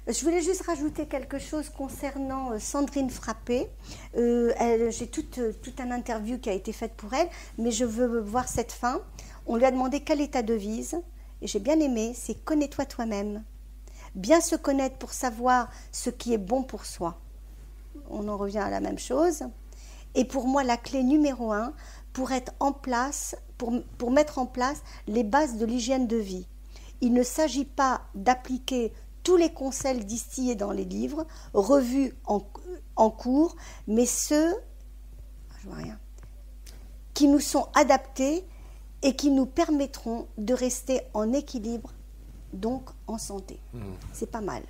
Je voulais juste rajouter quelque chose concernant Sandrine Frappé. J'ai tout un interview qui a été faite pour elle, mais je veux voir cette fin. On lui a demandé quelle est ta devise, et j'ai bien aimé, c'est « Connais-toi toi-même ». Bien se connaître pour savoir ce qui est bon pour soi. On en revient à la même chose. Et pour moi, la clé numéro 1, pour être en place, pour mettre en place les bases de l'hygiène de vie. Il ne s'agit pas d'appliquer tous les conseils distillés dans les livres, revus en cours, mais ceux, je vois rien, qui nous sont adaptés et qui nous permettront de rester en équilibre, donc en santé. C'est pas mal.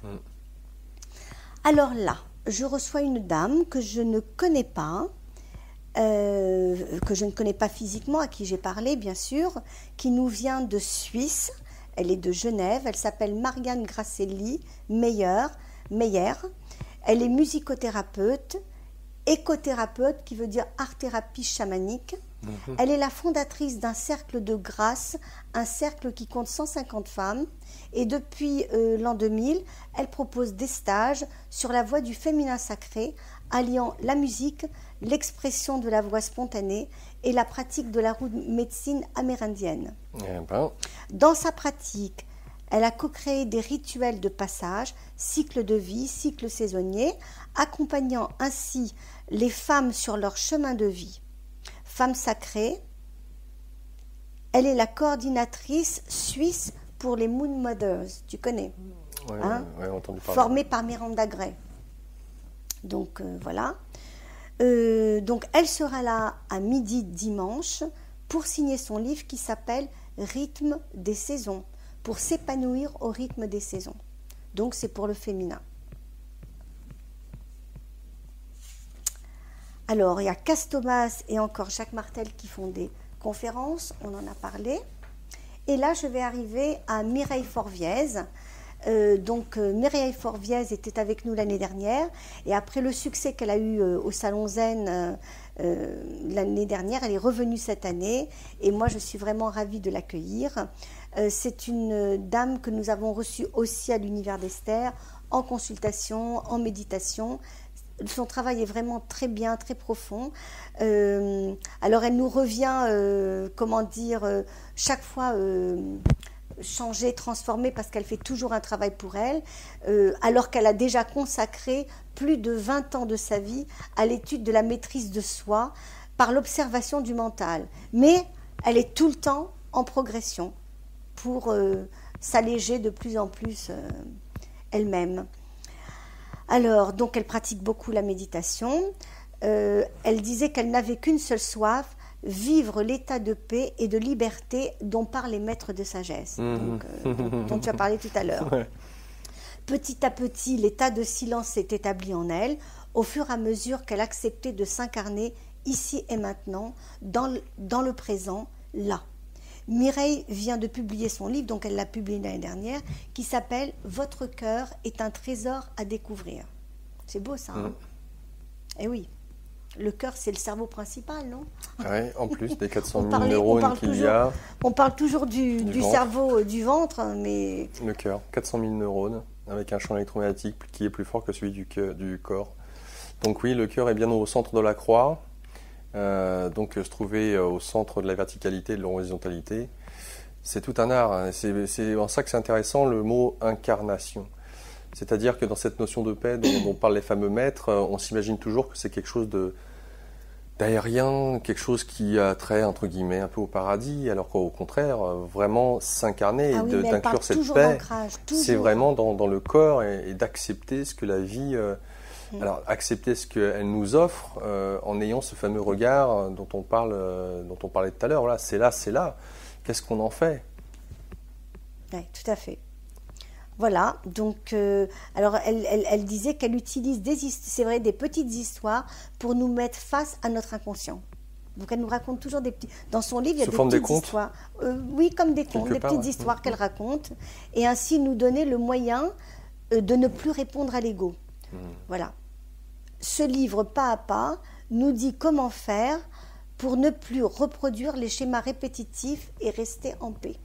Alors là, je reçois une dame que je ne connais pas, physiquement, à qui j'ai parlé bien sûr, qui nous vient de Suisse. Elle est de Genève, elle s'appelle Marianne Grasselli Meyer. Elle est musicothérapeute, écothérapeute, qui veut dire art-thérapie chamanique. Elle est la fondatrice d'un cercle de grâce, un cercle qui compte 150 femmes. Et depuis l'an 2000, elle propose des stages sur la voie du féminin sacré, alliant la musique, l'expression de la voix spontanée et la pratique de la médecine amérindienne. Dans sa pratique, elle a co-créé des rituels de passage, cycle de vie, cycle saisonnier, accompagnant ainsi les femmes sur leur chemin de vie. Femme sacrée, elle est la coordinatrice suisse pour les Moon Mothers, tu connais, entendu parler. Formée par Miranda Gray. Donc voilà. Donc elle sera là à midi dimanche pour signer son livre qui s'appelle Rythme des saisons, pour s'épanouir au rythme des saisons. Donc c'est pour le féminin. Alors il y a Castomas et encore Jacques Martel qui font des conférences, on en a parlé. Et là je vais arriver à Mireille Forviez. Donc Mireille Forviez était avec nous l'année dernière et après le succès qu'elle a eu au Salon Zen l'année dernière, elle est revenue cette année et moi je suis vraiment ravie de l'accueillir. C'est une dame que nous avons reçue aussi à l'univers d'Esther en consultation, en méditation. Son travail est vraiment très bien, très profond. Alors elle nous revient, chaque fois changer, transformer, parce qu'elle fait toujours un travail pour elle, alors qu'elle a déjà consacré plus de 20 ans de sa vie à l'étude de la maîtrise de soi par l'observation du mental. Mais elle est tout le temps en progression pour s'alléger de plus en plus elle-même. Alors, donc elle pratique beaucoup la méditation. Elle disait qu'elle n'avait qu'une seule soif, vivre l'état de paix et de liberté dont parlent les maîtres de sagesse, dont tu as parlé tout à l'heure. Ouais. Petit à petit, l'état de silence s'est établi en elle, au fur et à mesure qu'elle acceptait de s'incarner ici et maintenant, dans le présent, là. Mireille vient de publier son livre, donc elle l'a publié l'année dernière, qui s'appelle « Votre cœur est un trésor à découvrir ». C'est beau ça, hein? Eh oui. Le cœur, c'est le cerveau principal, non? Oui, en plus des 400 000 neurones qu'il y a. On parle toujours du cerveau, du ventre, mais... Le cœur, 400 000 neurones, avec un champ électromagnétique qui est plus fort que celui du corps. Donc oui, le cœur est bien au centre de la croix, donc se trouver au centre de la verticalité et de l'horizontalité. C'est tout un art, hein. C'est en ça que c'est intéressant le mot « incarnation ». C'est-à-dire que dans cette notion de paix dont parlent les fameux maîtres, on s'imagine toujours que c'est quelque chose d'aérien, quelque chose qui a trait, entre guillemets, un peu au paradis, alors qu'au contraire, vraiment s'incarner et d'inclure cette paix, c'est vraiment dans le corps et d'accepter ce que la vie... Alors, accepter ce qu'elle nous offre en ayant ce fameux regard dont on parlait tout à l'heure. Voilà, c'est là. Qu'est-ce qu'on en fait? Oui, tout à fait. Voilà, donc, alors elle disait qu'elle utilise c'est vrai, des petites histoires pour nous mettre face à notre inconscient. Donc elle nous raconte toujours des petits... Dans son livre, il y a des petites histoires. Oui, comme des contes, des petites histoires qu'elle raconte. Et ainsi nous donner le moyen de ne plus répondre à l'ego. Voilà. Ce livre, pas à pas, nous dit comment faire pour ne plus reproduire les schémas répétitifs et rester en paix.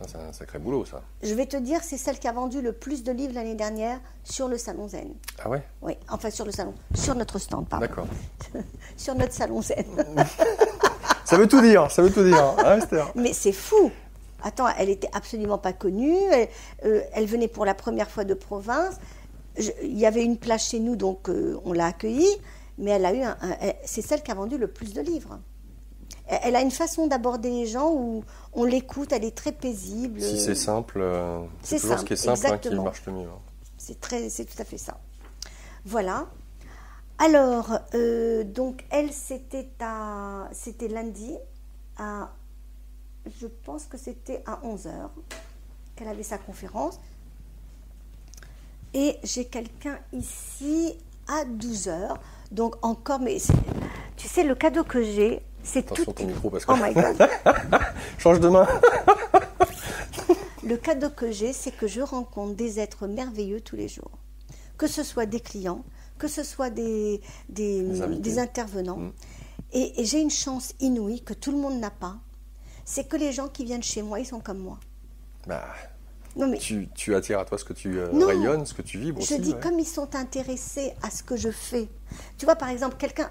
C'est un sacré boulot, ça. Je vais te dire, c'est celle qui a vendu le plus de livres l'année dernière sur le Salon Zen. Ah ouais? Oui, enfin sur le salon, sur notre stand, pardon. D'accord. Sur notre Salon Zen. Ça veut tout dire, hein, Esther? Mais c'est fou. Attends, elle n'était absolument pas connue, elle venait pour la première fois de province. Il y avait une place chez nous, donc on l'a accueillie, mais elle a eu c'est celle qui a vendu le plus de livres. Elle a une façon d'aborder les gens où on l'écoute, elle est très paisible. Si c'est simple, c'est toujours simple, ce qui est simple qui marche le mieux. C'est tout à fait ça. Voilà. Alors, donc elle, c'était lundi, je pense que c'était à 11h qu'elle avait sa conférence. Et j'ai quelqu'un ici à 12h. Donc encore, mais tu sais, le cadeau que j'ai, c'est tout... Attention ton micro, parce que... Oh my God. Change de main. Le cadeau que j'ai, c'est que je rencontre des êtres merveilleux tous les jours. Que ce soit des clients, que ce soit des intervenants. Et j'ai une chance inouïe que tout le monde n'a pas. C'est que les gens qui viennent chez moi, ils sont comme moi. Bah... Non, mais... tu attires à toi ce que tu rayonnes, ce que tu vibres aussi. Je dis, comme ils sont intéressés à ce que je fais. Tu vois, par exemple, quelqu'un...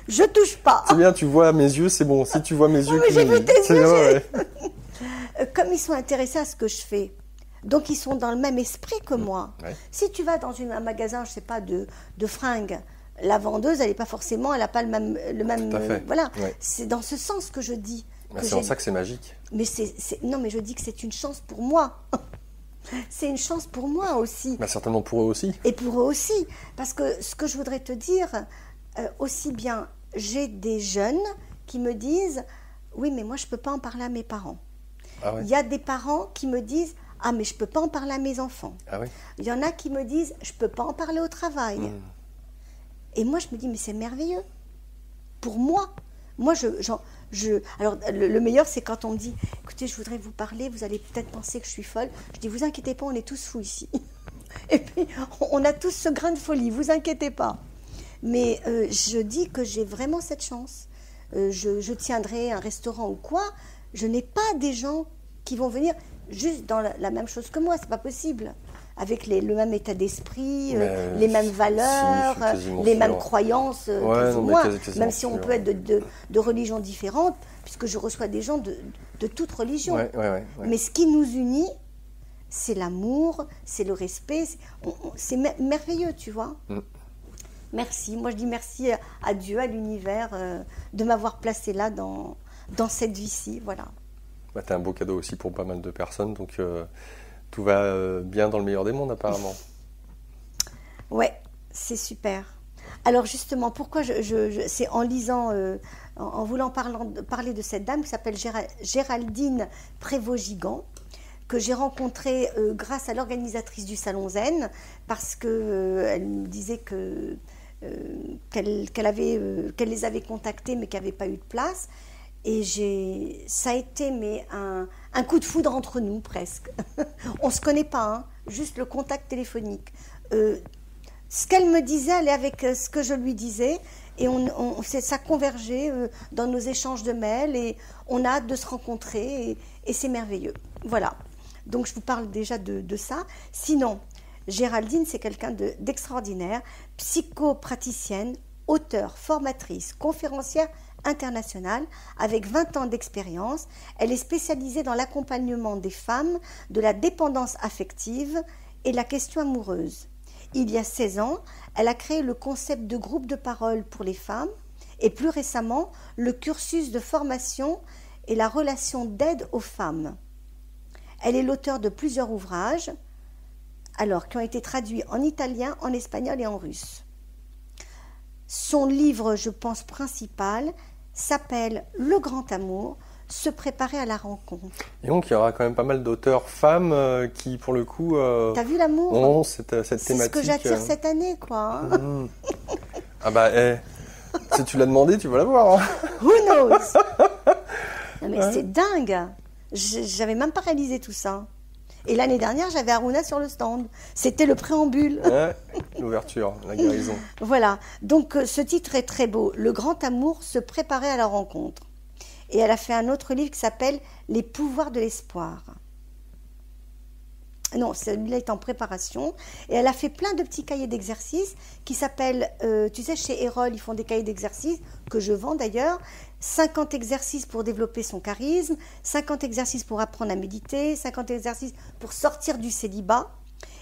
Je touche pas. C'est bien, tu vois mes yeux, c'est bon. Si tu vois mes yeux... Mais j'ai vu tes yeux. Comme ils sont intéressés à ce que je fais, donc ils sont dans le même esprit que moi. Ouais. Si tu vas dans un magasin, je sais pas, de fringues, la vendeuse, elle n'est pas forcément... Elle n'a pas le même... Tout à fait. Voilà. Ouais. C'est dans ce sens que je dis. C'est en ça que c'est magique. Mais non, mais je dis que c'est une chance pour moi. C'est une chance pour moi aussi. Bah, certainement pour eux aussi. Et pour eux aussi. Parce que ce que je voudrais te dire, aussi bien, j'ai des jeunes qui me disent « Oui, mais moi, je ne peux pas en parler à mes parents. Ah ouais. » Il y a des parents qui me disent « Ah, mais je ne peux pas en parler à mes enfants. Ah ouais. » Il y en a qui me disent « Je ne peux pas en parler au travail. » Et moi, je me dis « Mais c'est merveilleux. Pour moi. Moi, Alors, le meilleur, c'est quand on me dit, écoutez, je voudrais vous parler, vous allez peut-être penser que je suis folle. Je dis, vous inquiétez pas, on est tous fous ici. Et puis, on a tous ce grain de folie, vous inquiétez pas. Mais je dis que j'ai vraiment cette chance. Je tiendrai un restaurant ou quoi, je n'ai pas des gens qui vont venir juste dans la même chose que moi, c'est pas possible. Avec le même état d'esprit, les mêmes valeurs, les mêmes croyances, même si on peut être de religions différentes, puisque je reçois des gens de toute religion. Mais ce qui nous unit, c'est l'amour, c'est le respect, c'est merveilleux, tu vois. Merci, moi je dis merci à Dieu, à l'univers, de m'avoir placé là dans cette vie-ci, voilà. Bah, tu as un beau cadeau aussi pour pas mal de personnes, donc tout va bien dans le meilleur des mondes apparemment. Ouais, c'est super. Alors justement, pourquoi c'est en lisant, en voulant parler de cette dame qui s'appelle Géraldine Prévost-Gigant, que j'ai rencontrée grâce à l'organisatrice du Salon Zen, parce qu'elle me disait qu'elle les avait contactés mais qu'il n'y avait pas eu de place. Et ça a été un coup de foudre entre nous presque. On ne se connaît pas, hein, juste le contact téléphonique. Ce qu'elle me disait allait avec ce que je lui disais, et ça convergeait dans nos échanges de mails, et on a hâte de se rencontrer, et c'est merveilleux. Voilà, donc je vous parle déjà de ça. Sinon, Géraldine, c'est quelqu'un d'extraordinaire, psychopraticienne, auteure, formatrice, conférencière internationale, avec 20 ans d'expérience. Elle est spécialisée dans l'accompagnement des femmes de la dépendance affective et la question amoureuse. Il y a 16 ans, elle a créé le concept de groupe de parole pour les femmes et plus récemment, le cursus de formation et la relation d'aide aux femmes. Elle est l'auteure de plusieurs ouvrages, qui ont été traduits en italien, en espagnol et en russe. Son livre, je pense, principal s'appelle « Le grand amour, se préparer à la rencontre ». Et donc, il y aura quand même pas mal d'auteurs femmes qui, pour le coup, t'as vu l'amour, ont cette thématique. C'est ce que j'attire cette année, quoi. Hein. Ah bah, si tu l'as demandé, tu vas l'avoir. Hein. Who knows? Non, mais c'est dingue. J'avais même pas réalisé tout ça. Et l'année dernière, j'avais Aruna sur le stand. C'était le préambule. Ouais, l'ouverture, la guérison. Voilà. Donc, ce titre est très beau. Le grand amour, se préparer à la rencontre. Et elle a fait un autre livre qui s'appelle Les pouvoirs de l'espoir. Non, celui-là est en préparation. Et elle a fait plein de petits cahiers d'exercices qui s'appellent, tu sais, chez Erol, ils font des cahiers d'exercices, que je vends d'ailleurs. 50 exercices pour développer son charisme, 50 exercices pour apprendre à méditer, 50 exercices pour sortir du célibat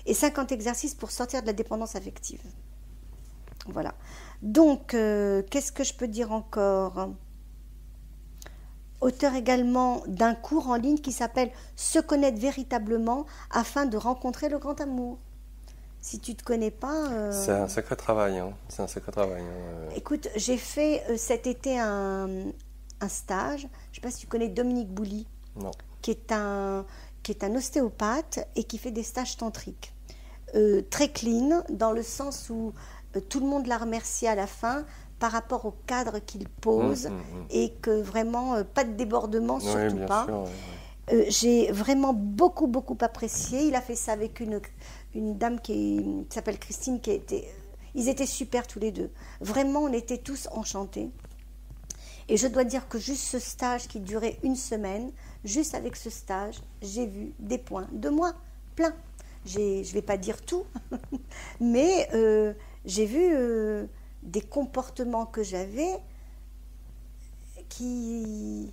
et 50 exercices pour sortir de la dépendance affective. Voilà. Donc, qu'est-ce que je peux dire encore ? Auteur également d'un cours en ligne qui s'appelle « Se connaître véritablement afin de rencontrer le grand amour ». Si tu ne te connais pas... C'est un sacré travail. Hein. Écoute, j'ai fait cet été un stage. Je ne sais pas si tu connais Dominique Bouly. Non. Qui est un ostéopathe et qui fait des stages tantriques. Très clean, dans le sens où tout le monde l'a remercié à la fin par rapport au cadre qu'il pose et que vraiment, pas de débordement, surtout bien pas. Sûr, j'ai vraiment beaucoup apprécié. Il a fait ça avec une dame qui s'appelle Christine, ils étaient super tous les deux. Vraiment, on était tous enchantés. Et je dois dire que juste ce stage qui durait une semaine, juste avec ce stage, j'ai vu des points de moi, plein. Je ne vais pas dire tout, mais j'ai vu des comportements que j'avais qui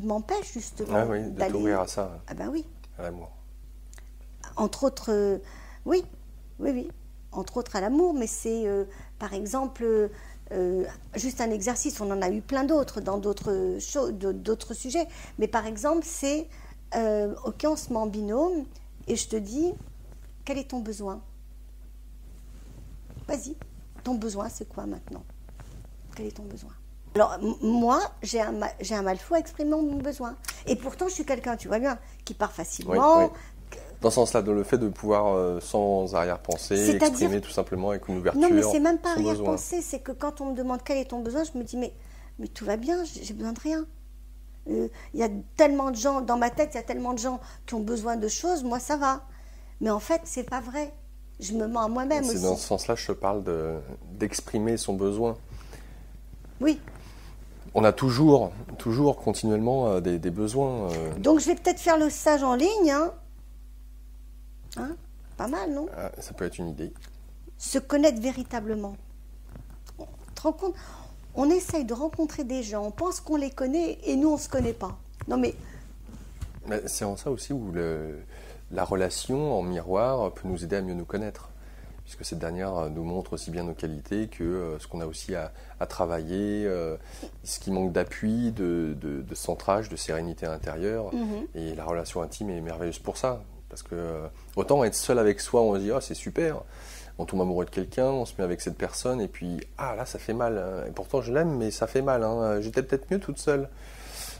m'empêchent justement de t'ouvrir à ça. Ah ben oui. À l'amour. Entre autres, oui, entre autres à l'amour, mais c'est par exemple juste un exercice, on en a eu plein d'autres dans d'autres sujets, mais par exemple c'est ok, on se met en binôme et je te dis quel est ton besoin? Vas-y, ton besoin c'est quoi maintenant? Quel est ton besoin? Alors, moi, j'ai un mal fou à exprimer mon besoin. Et pourtant, je suis quelqu'un, tu vois bien, qui part facilement. Oui. Dans ce sens-là, dans le fait de pouvoir, sans arrière-pensée, exprimer tout simplement avec une ouverture. Non, mais c'est même pas arrière-pensée, c'est que quand on me demande quel est ton besoin, je me dis, mais tout va bien, j'ai besoin de rien. Il y a tellement de gens, dans ma tête, il y a tellement de gens qui ont besoin de choses, moi ça va. Mais en fait, c'est pas vrai. Je me mens à moi-même aussi. C'est dans ce sens-là que je te parle d'exprimer son besoin. Oui. On a toujours continuellement des besoins. Donc je vais peut-être faire le stage en ligne. Hein, pas mal, non? Ça peut être une idée. Se connaître véritablement. Tu te rends compte? On essaye de rencontrer des gens, on pense qu'on les connaît et nous on ne se connaît pas. Non mais c'est en ça aussi où la relation en miroir peut nous aider à mieux nous connaître. Puisque cette dernière nous montre aussi bien nos qualités que ce qu'on a aussi à travailler, ce qui manque d'appui, de centrage, de sérénité intérieure. Et la relation intime est merveilleuse pour ça. Parce que autant être seul avec soi, on se dit « Ah, c'est super !» On tombe amoureux de quelqu'un, on se met avec cette personne, et puis « Ah, là, ça fait mal. Hein. Et pourtant, je l'aime, mais ça fait mal. Hein. J'étais peut-être mieux toute seule. »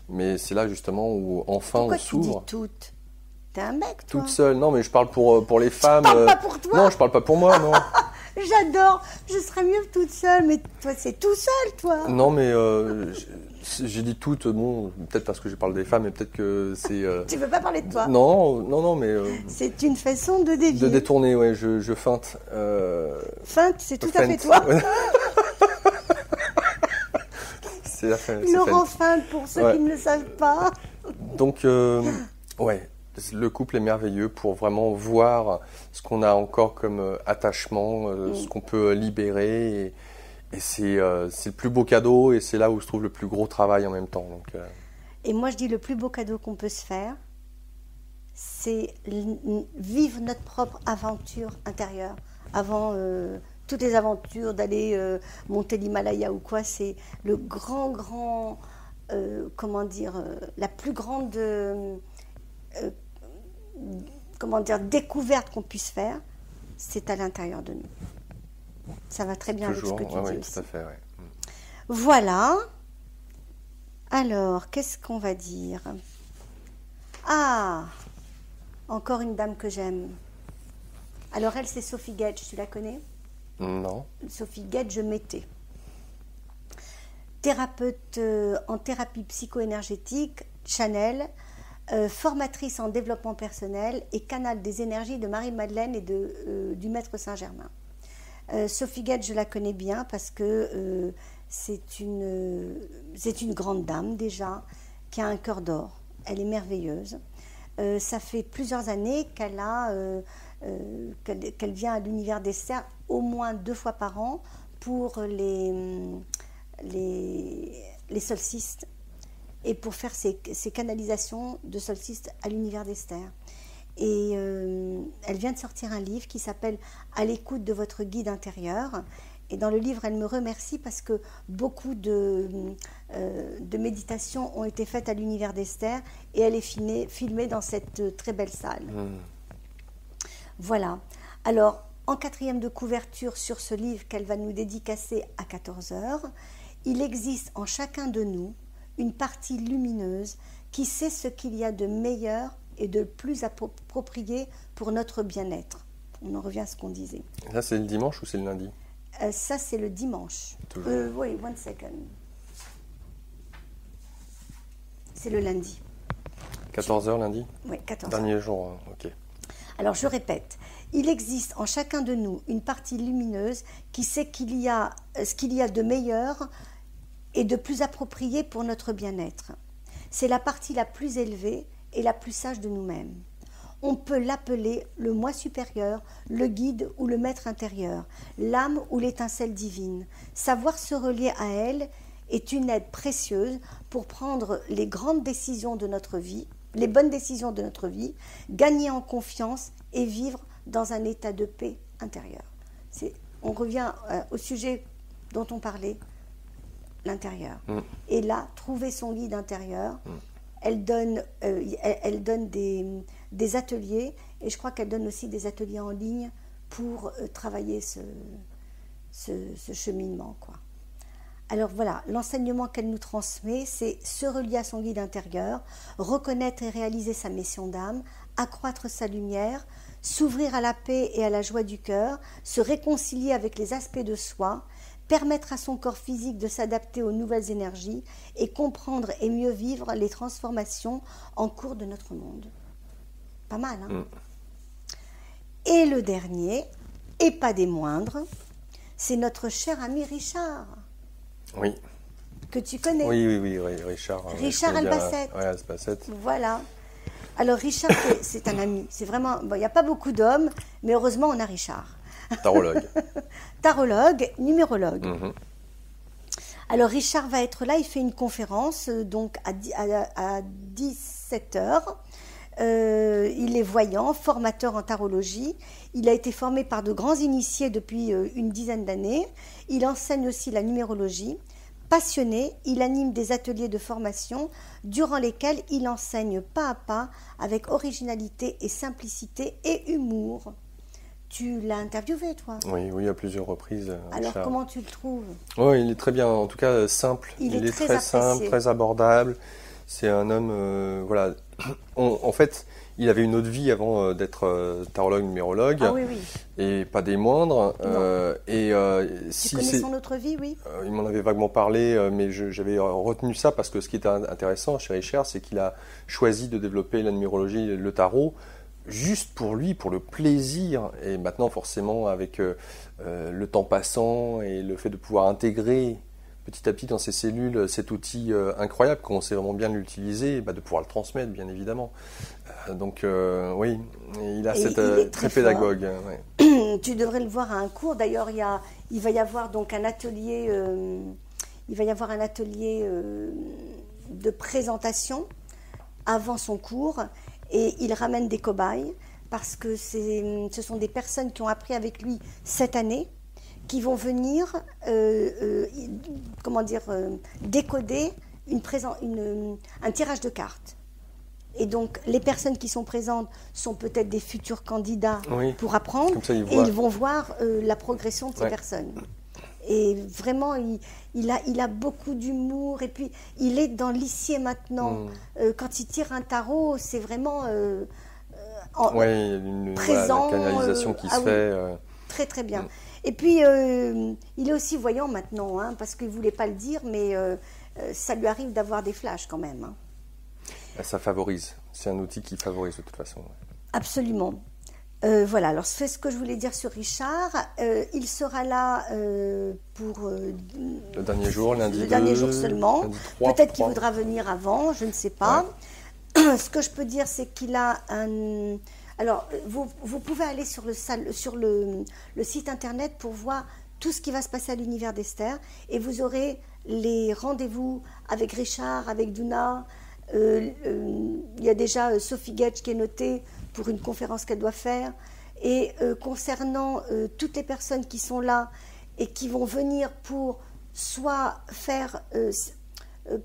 Mais c'est là, justement, où enfin pourquoi on s'ouvre. Pourquoi tu dis toute? T'es un mec, toi? Toute seule. Non, mais je parle pour les femmes. Je parle pas pour toi. Non, je parle pas pour moi, non. J'adore. Je serais mieux toute seule, mais toi, c'est tout seul, toi. Non, mais j'ai dit toutes, bon, peut-être parce que je parle des femmes, et peut-être que c'est... Tu veux pas parler de toi? Non, mais... c'est une façon de dévier. De détourner, ouais, je feinte. Feinte, c'est tout à fait toi. C'est la fin. Laurent feinte, pour ceux qui ne le savent pas. Donc, ouais, le couple est merveilleux pour vraiment voir ce qu'on a encore comme attachement, ce qu'on peut libérer. Et c'est le plus beau cadeau, et c'est là où se trouve le plus gros travail en même temps. Donc, Et moi, je dis le plus beau cadeau qu'on peut se faire, c'est vivre notre propre aventure intérieure. Avant toutes les aventures d'aller monter l'Himalaya ou quoi, c'est le grand, comment dire, la plus grande, découverte qu'on puisse faire, c'est à l'intérieur de nous. Ça va très bien toujours, avec ce que tu dis aussi. Tout à fait, ouais. Voilà. Alors, qu'est-ce qu'on va dire? Ah, encore une dame que j'aime. Alors elle, c'est Sophie Gedge, tu la connais? Non. Sophie Gedge Mété. Thérapeute en thérapie psycho-énergétique, Chanel, formatrice en développement personnel et canal des énergies de Marie-Madeleine et du Maître Saint-Germain. Sophie Gedge, je la connais bien parce que c'est une grande dame déjà, qui a un cœur d'or. Elle est merveilleuse. Ça fait plusieurs années qu'elle vient à l'univers d'Esther au moins 2 fois par an pour les solstices et pour faire ces canalisations de solstices à l'univers d'Esther. Et elle vient de sortir un livre qui s'appelle « À l'écoute de votre guide intérieur ». Et dans le livre, elle me remercie parce que beaucoup de méditations ont été faites à l'univers d'Esther et elle est filmée dans cette très belle salle. Voilà. Alors, en 4e de couverture sur ce livre qu'elle va nous dédicacer à 14h, il existe en chacun de nous une partie lumineuse qui sait ce qu'il y a de meilleur et de plus approprié pour notre bien-être. On en revient à ce qu'on disait. Là, c'est le dimanche ou c'est le lundi? Ça, c'est le dimanche. Oui, one second. C'est le lundi. 14h lundi? Oui, 14h. Dernier jour, ok. Alors, je répète. Il existe en chacun de nous une partie lumineuse qui sait ce qu'il y a de meilleur et de plus approprié pour notre bien-être. C'est la partie la plus élevée et la plus sage de nous-mêmes. On peut l'appeler le moi supérieur, le guide ou le maître intérieur, l'âme ou l'étincelle divine. Savoir se relier à elle est une aide précieuse pour prendre les grandes décisions de notre vie, les bonnes décisions de notre vie, gagner en confiance et vivre dans un état de paix intérieure. On revient au sujet dont on parlait, l'intérieur. Et là, trouver son guide intérieur, elle donne des ateliers, et je crois qu'elle donne aussi des ateliers en ligne pour travailler ce cheminement, quoi. Alors voilà, l'enseignement qu'elle nous transmet, c'est se relier à son guide intérieur, reconnaître et réaliser sa mission d'âme, accroître sa lumière, s'ouvrir à la paix et à la joie du cœur, se réconcilier avec les aspects de soi, permettre à son corps physique de s'adapter aux nouvelles énergies et comprendre et mieux vivre les transformations en cours de notre monde. Pas mal, hein? Et le dernier, et pas des moindres, c'est notre cher ami Richard. Oui. Que tu connais. Oui, Richard. Richard Albacete. Oui, Albacete. Voilà. Alors Richard, c'est un ami. C'est vraiment. Bon, il n'y a pas beaucoup d'hommes, mais heureusement, on a Richard. Tarologue. Tarologue, numérologue. Alors Richard va être là, il fait une conférence donc à 17h. Il est voyant, formateur en tarologie. Il a été formé par de grands initiés depuis une dizaine d'années. Il enseigne aussi la numérologie. Passionné, il anime des ateliers de formation durant lesquels il enseigne pas à pas avec originalité et simplicité et humour. Tu l'as interviewé, toi? Oui, à plusieurs reprises. Alors, Richard. comment tu le trouves? Oui, il est très bien, en tout cas simple. Il est très simple, apprécié. très abordable. C'est un homme, voilà. En fait, il avait une autre vie avant d'être tarologue, numérologue. Ah oui. Et pas des moindres. Tu connais son autre vie, oui? Il m'en avait vaguement parlé, mais j'avais retenu ça parce que ce qui était intéressant chez Richard, c'est qu'il a choisi de développer la numérologie et le tarot juste pour lui, pour le plaisir. Et maintenant, forcément, avec le temps passant et le fait de pouvoir intégrer petit à petit dans ses cellules cet outil incroyable, qu'on sait vraiment bien l'utiliser, de pouvoir le transmettre, bien évidemment. Oui, il a il est très très pédagogue. Tu devrais le voir à un cours. D'ailleurs, il va y avoir donc un atelier. De présentation avant son cours, et il ramène des cobayes parce que ce sont des personnes qui ont appris avec lui cette année, qui vont venir décoder un tirage de cartes. Et donc, les personnes qui sont présentes sont peut-être des futurs candidats pour apprendre, comme ça, ils vont voir la progression de ces personnes. Et vraiment, il a beaucoup d'humour, et puis il est dans l'ici et maintenant. Quand il tire un tarot, c'est vraiment présent. La canalisation qui se fait. Très très bien. Et puis, il est aussi voyant maintenant, hein, parce qu'il ne voulait pas le dire, mais ça lui arrive d'avoir des flashs quand même. Hein. Ça favorise. C'est un outil qui favorise de toute façon. Absolument. Voilà, alors c'est ce que je voulais dire sur Richard. Il sera là pour le dernier jour, lundi 2. Le dernier jour seulement. Peut-être qu'il voudra venir avant, je ne sais pas. Ouais. Ce que je peux dire, c'est qu'il a un... Alors, vous pouvez aller sur le site internet pour voir tout ce qui va se passer à l'univers d'Esther, et vous aurez les rendez-vous avec Richard, avec Duna. Il y a déjà Sophie Getch qui est notée pour une conférence qu'elle doit faire. Et concernant toutes les personnes qui sont là et qui vont venir pour soit faire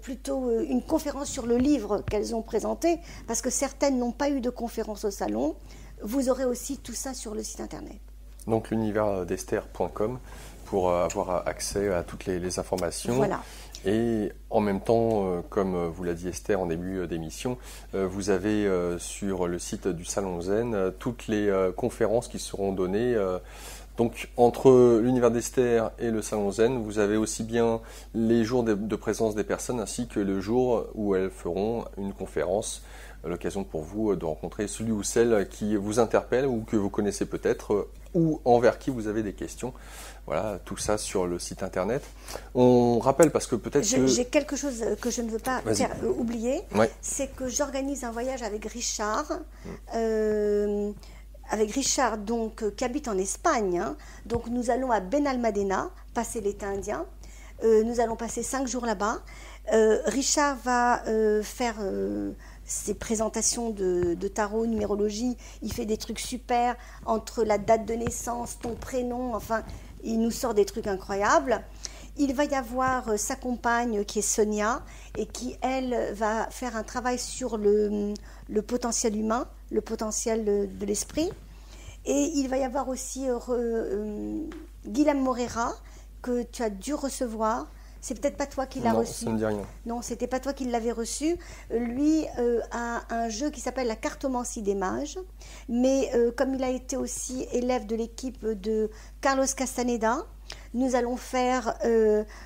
plutôt une conférence sur le livre qu'elles ont présenté, parce que certaines n'ont pas eu de conférence au salon, vous aurez aussi tout ça sur le site internet. Donc l'univers-d'Esther.com pour avoir accès à toutes les informations. Voilà. Et en même temps, comme vous l'a dit Esther en début d'émission, vous avez sur le site du Salon Zen toutes les conférences qui seront données. Donc entre l'univers d'Esther et le Salon Zen, vous avez aussi bien les jours de présence des personnes ainsi que le jour où elles feront une conférence. L'occasion pour vous de rencontrer celui ou celle qui vous interpelle ou que vous connaissez peut-être ou envers qui vous avez des questions. Voilà, tout ça sur le site internet. On rappelle parce que peut-être J'ai quelque chose que je ne veux pas oublier, c'est que j'organise un voyage avec Richard, donc, qui habite en Espagne. Hein. Donc nous allons à Benalmádena, passer l'été indien. Nous allons passer 5 jours là-bas. Richard va faire ses présentations de tarot, numérologie. Il fait des trucs super entre la date de naissance, ton prénom, enfin, il nous sort des trucs incroyables. Il va y avoir sa compagne qui est Sonia et qui, elle, va faire un travail sur le potentiel humain, le potentiel de l'esprit. Et il va y avoir aussi Guilhem Morera, que tu as dû recevoir. C'est peut-être pas toi qui l'as reçu. Non, ça me dit rien. Non, c'était pas toi qui l'avais reçu. Lui a un jeu qui s'appelle la cartomancie des mages. Mais comme il a été aussi élève de l'équipe de Carlos Castaneda, Nous allons faire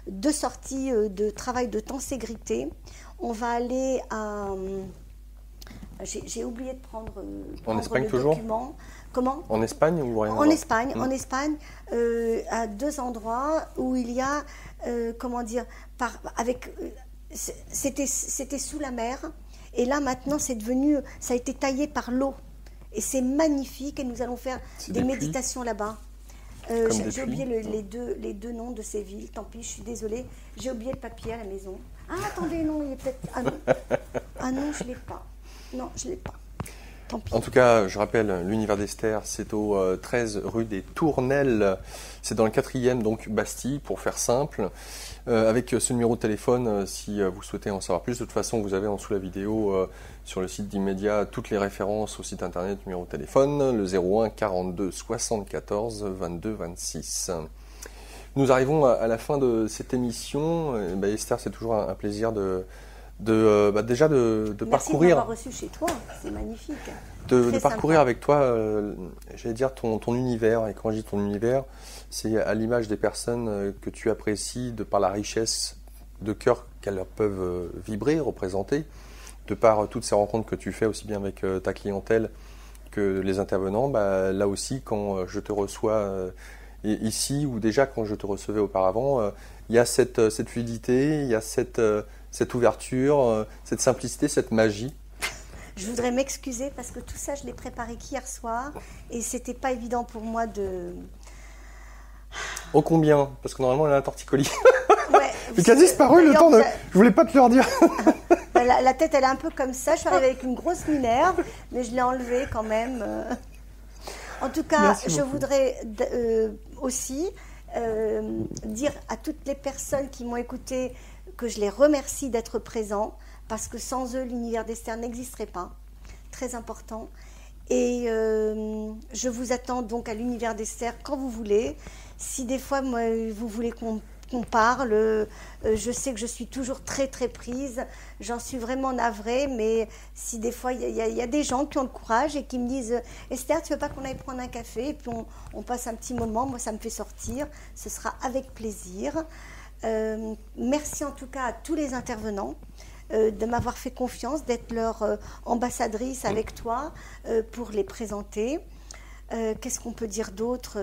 2 sorties de travail de tenségrité. On va aller à... J'ai oublié de prendre Espagne, le toujours document. Comment? En Espagne ou rien? En Espagne, à 2 endroits où il y a, c'était sous la mer, et là maintenant ça a été taillé par l'eau, et c'est magnifique, et nous allons faire des méditations là-bas. J'ai oublié les deux noms de ces villes, tant pis, je suis désolée, j'ai oublié le papier à la maison. Ah attendez, non, il est peut-être... Ah non, je ne l'ai pas. Non, je ne l'ai pas. En tout cas, je rappelle, l'univers d'Esther, c'est au 13 rue des Tournelles. C'est dans le 4e, donc Bastille, pour faire simple. Avec ce numéro de téléphone, si vous souhaitez en savoir plus, de toute façon, vous avez en dessous la vidéo sur le site d'Immédiat toutes les références au site internet, numéro de téléphone, le 01 42 74 22 26. Nous arrivons à la fin de cette émission. Esther, c'est toujours un plaisir déjà de Merci parcourir. Merci de m'avoir reçu chez toi, c'est magnifique. De parcourir avec toi, j'allais dire, ton univers. Et quand je dis ton univers, c'est à l'image des personnes que tu apprécies, de par la richesse de cœur qu'elles peuvent vibrer, représenter, de par toutes ces rencontres que tu fais aussi bien avec ta clientèle que les intervenants. Là aussi, quand je te reçois ici, ou déjà quand je te recevais auparavant, il y a cette fluidité, il y a cette ouverture, cette simplicité, cette magie. Je voudrais m'excuser parce que tout ça, je l'ai préparé qu'hier soir et c'était pas évident pour moi de... Oh combien? Parce que normalement, elle a un torticolis. Ouais, mais qui a disparu le temps de... Je voulais pas te le redire. La tête, elle est un peu comme ça. Je suis arrivée avec une grosse minerve, mais je l'ai enlevée quand même. En tout cas, je voudrais aussi dire à toutes les personnes qui m'ont écouté que je les remercie d'être présents, parce que sans eux, l'univers d'Esther n'existerait pas. Très important. Et je vous attends donc à l'univers d'Esther quand vous voulez. Si des fois, vous voulez qu'on parle, je sais que je suis toujours très très prise. J'en suis vraiment navrée, mais si des fois, il y a des gens qui ont le courage et qui me disent « Esther, tu veux pas qu'on aille prendre un café ?» Et puis on passe un petit moment, moi ça me fait sortir. Ce sera avec plaisir. Merci en tout cas à tous les intervenants de m'avoir fait confiance, d'être leur ambassadrice avec toi pour les présenter. Qu'est-ce qu'on peut dire d'autre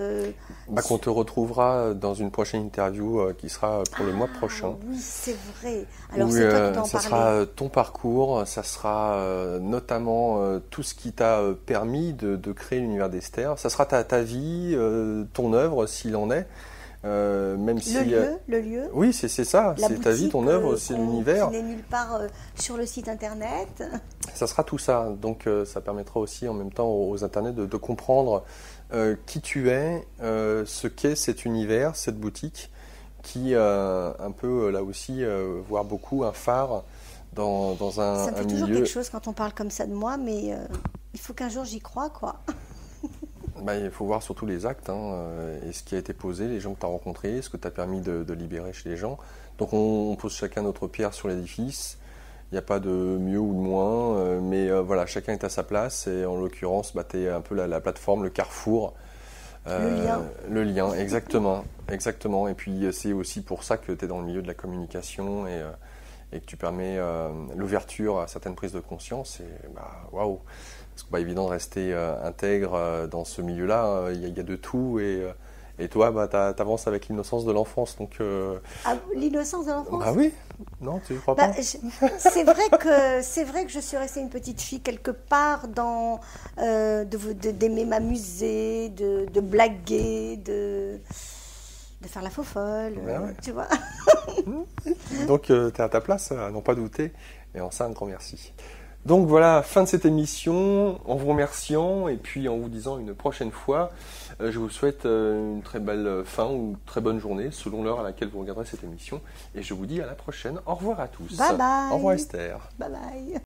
qu'on te retrouvera dans une prochaine interview qui sera pour le mois prochain. Oui, c'est vrai. Alors c'est toi qui t'en ça sera ton parcours, ça sera notamment tout ce qui t'a permis de créer l'univers d'Esther. Ça sera ta vie, ton œuvre s'il en est. Même si, le lieu. Oui, c'est ça, c'est ta vie, ton œuvre, c'est l'univers. Qui n'est nulle part sur le site internet. Ça sera tout ça, donc ça permettra aussi en même temps aux internets de comprendre qui tu es, ce qu'est cet univers, cette boutique, qui un peu là aussi, voire beaucoup, un phare dans un milieu. Ça me fait toujours quelque chose quand on parle comme ça de moi, mais il faut qu'un jour j'y croie, quoi. Il faut voir surtout les actes et ce qui a été posé, les gens que tu as rencontrés, ce que tu as permis de libérer chez les gens. Donc on pose chacun notre pierre sur l'édifice. Il n'y a pas de mieux ou de moins, mais voilà, chacun est à sa place. Et en l'occurrence, tu es un peu la plateforme, le carrefour. Le lien, exactement. Et puis c'est aussi pour ça que tu es dans le milieu de la communication et que tu permets l'ouverture à certaines prises de conscience. Et waouh! C'est pas évident de rester intègre dans ce milieu-là. Il y a de tout et toi, tu avances avec l'innocence de l'enfance. Donc, l'innocence de l'enfance? Oui. Non, tu ne crois pas? C'est vrai que je suis restée une petite fille quelque part dans d'aimer m'amuser, de blaguer, de faire la faux-folle, tu vois. Donc, tu es à ta place, à n'en pas douter. Et en ça, un grand merci. Donc voilà, fin de cette émission, en vous remerciant et puis en vous disant une prochaine fois, je vous souhaite une très belle fin ou une très bonne journée selon l'heure à laquelle vous regarderez cette émission. Et je vous dis à la prochaine. Au revoir à tous. Bye bye. Au revoir Esther. Bye bye.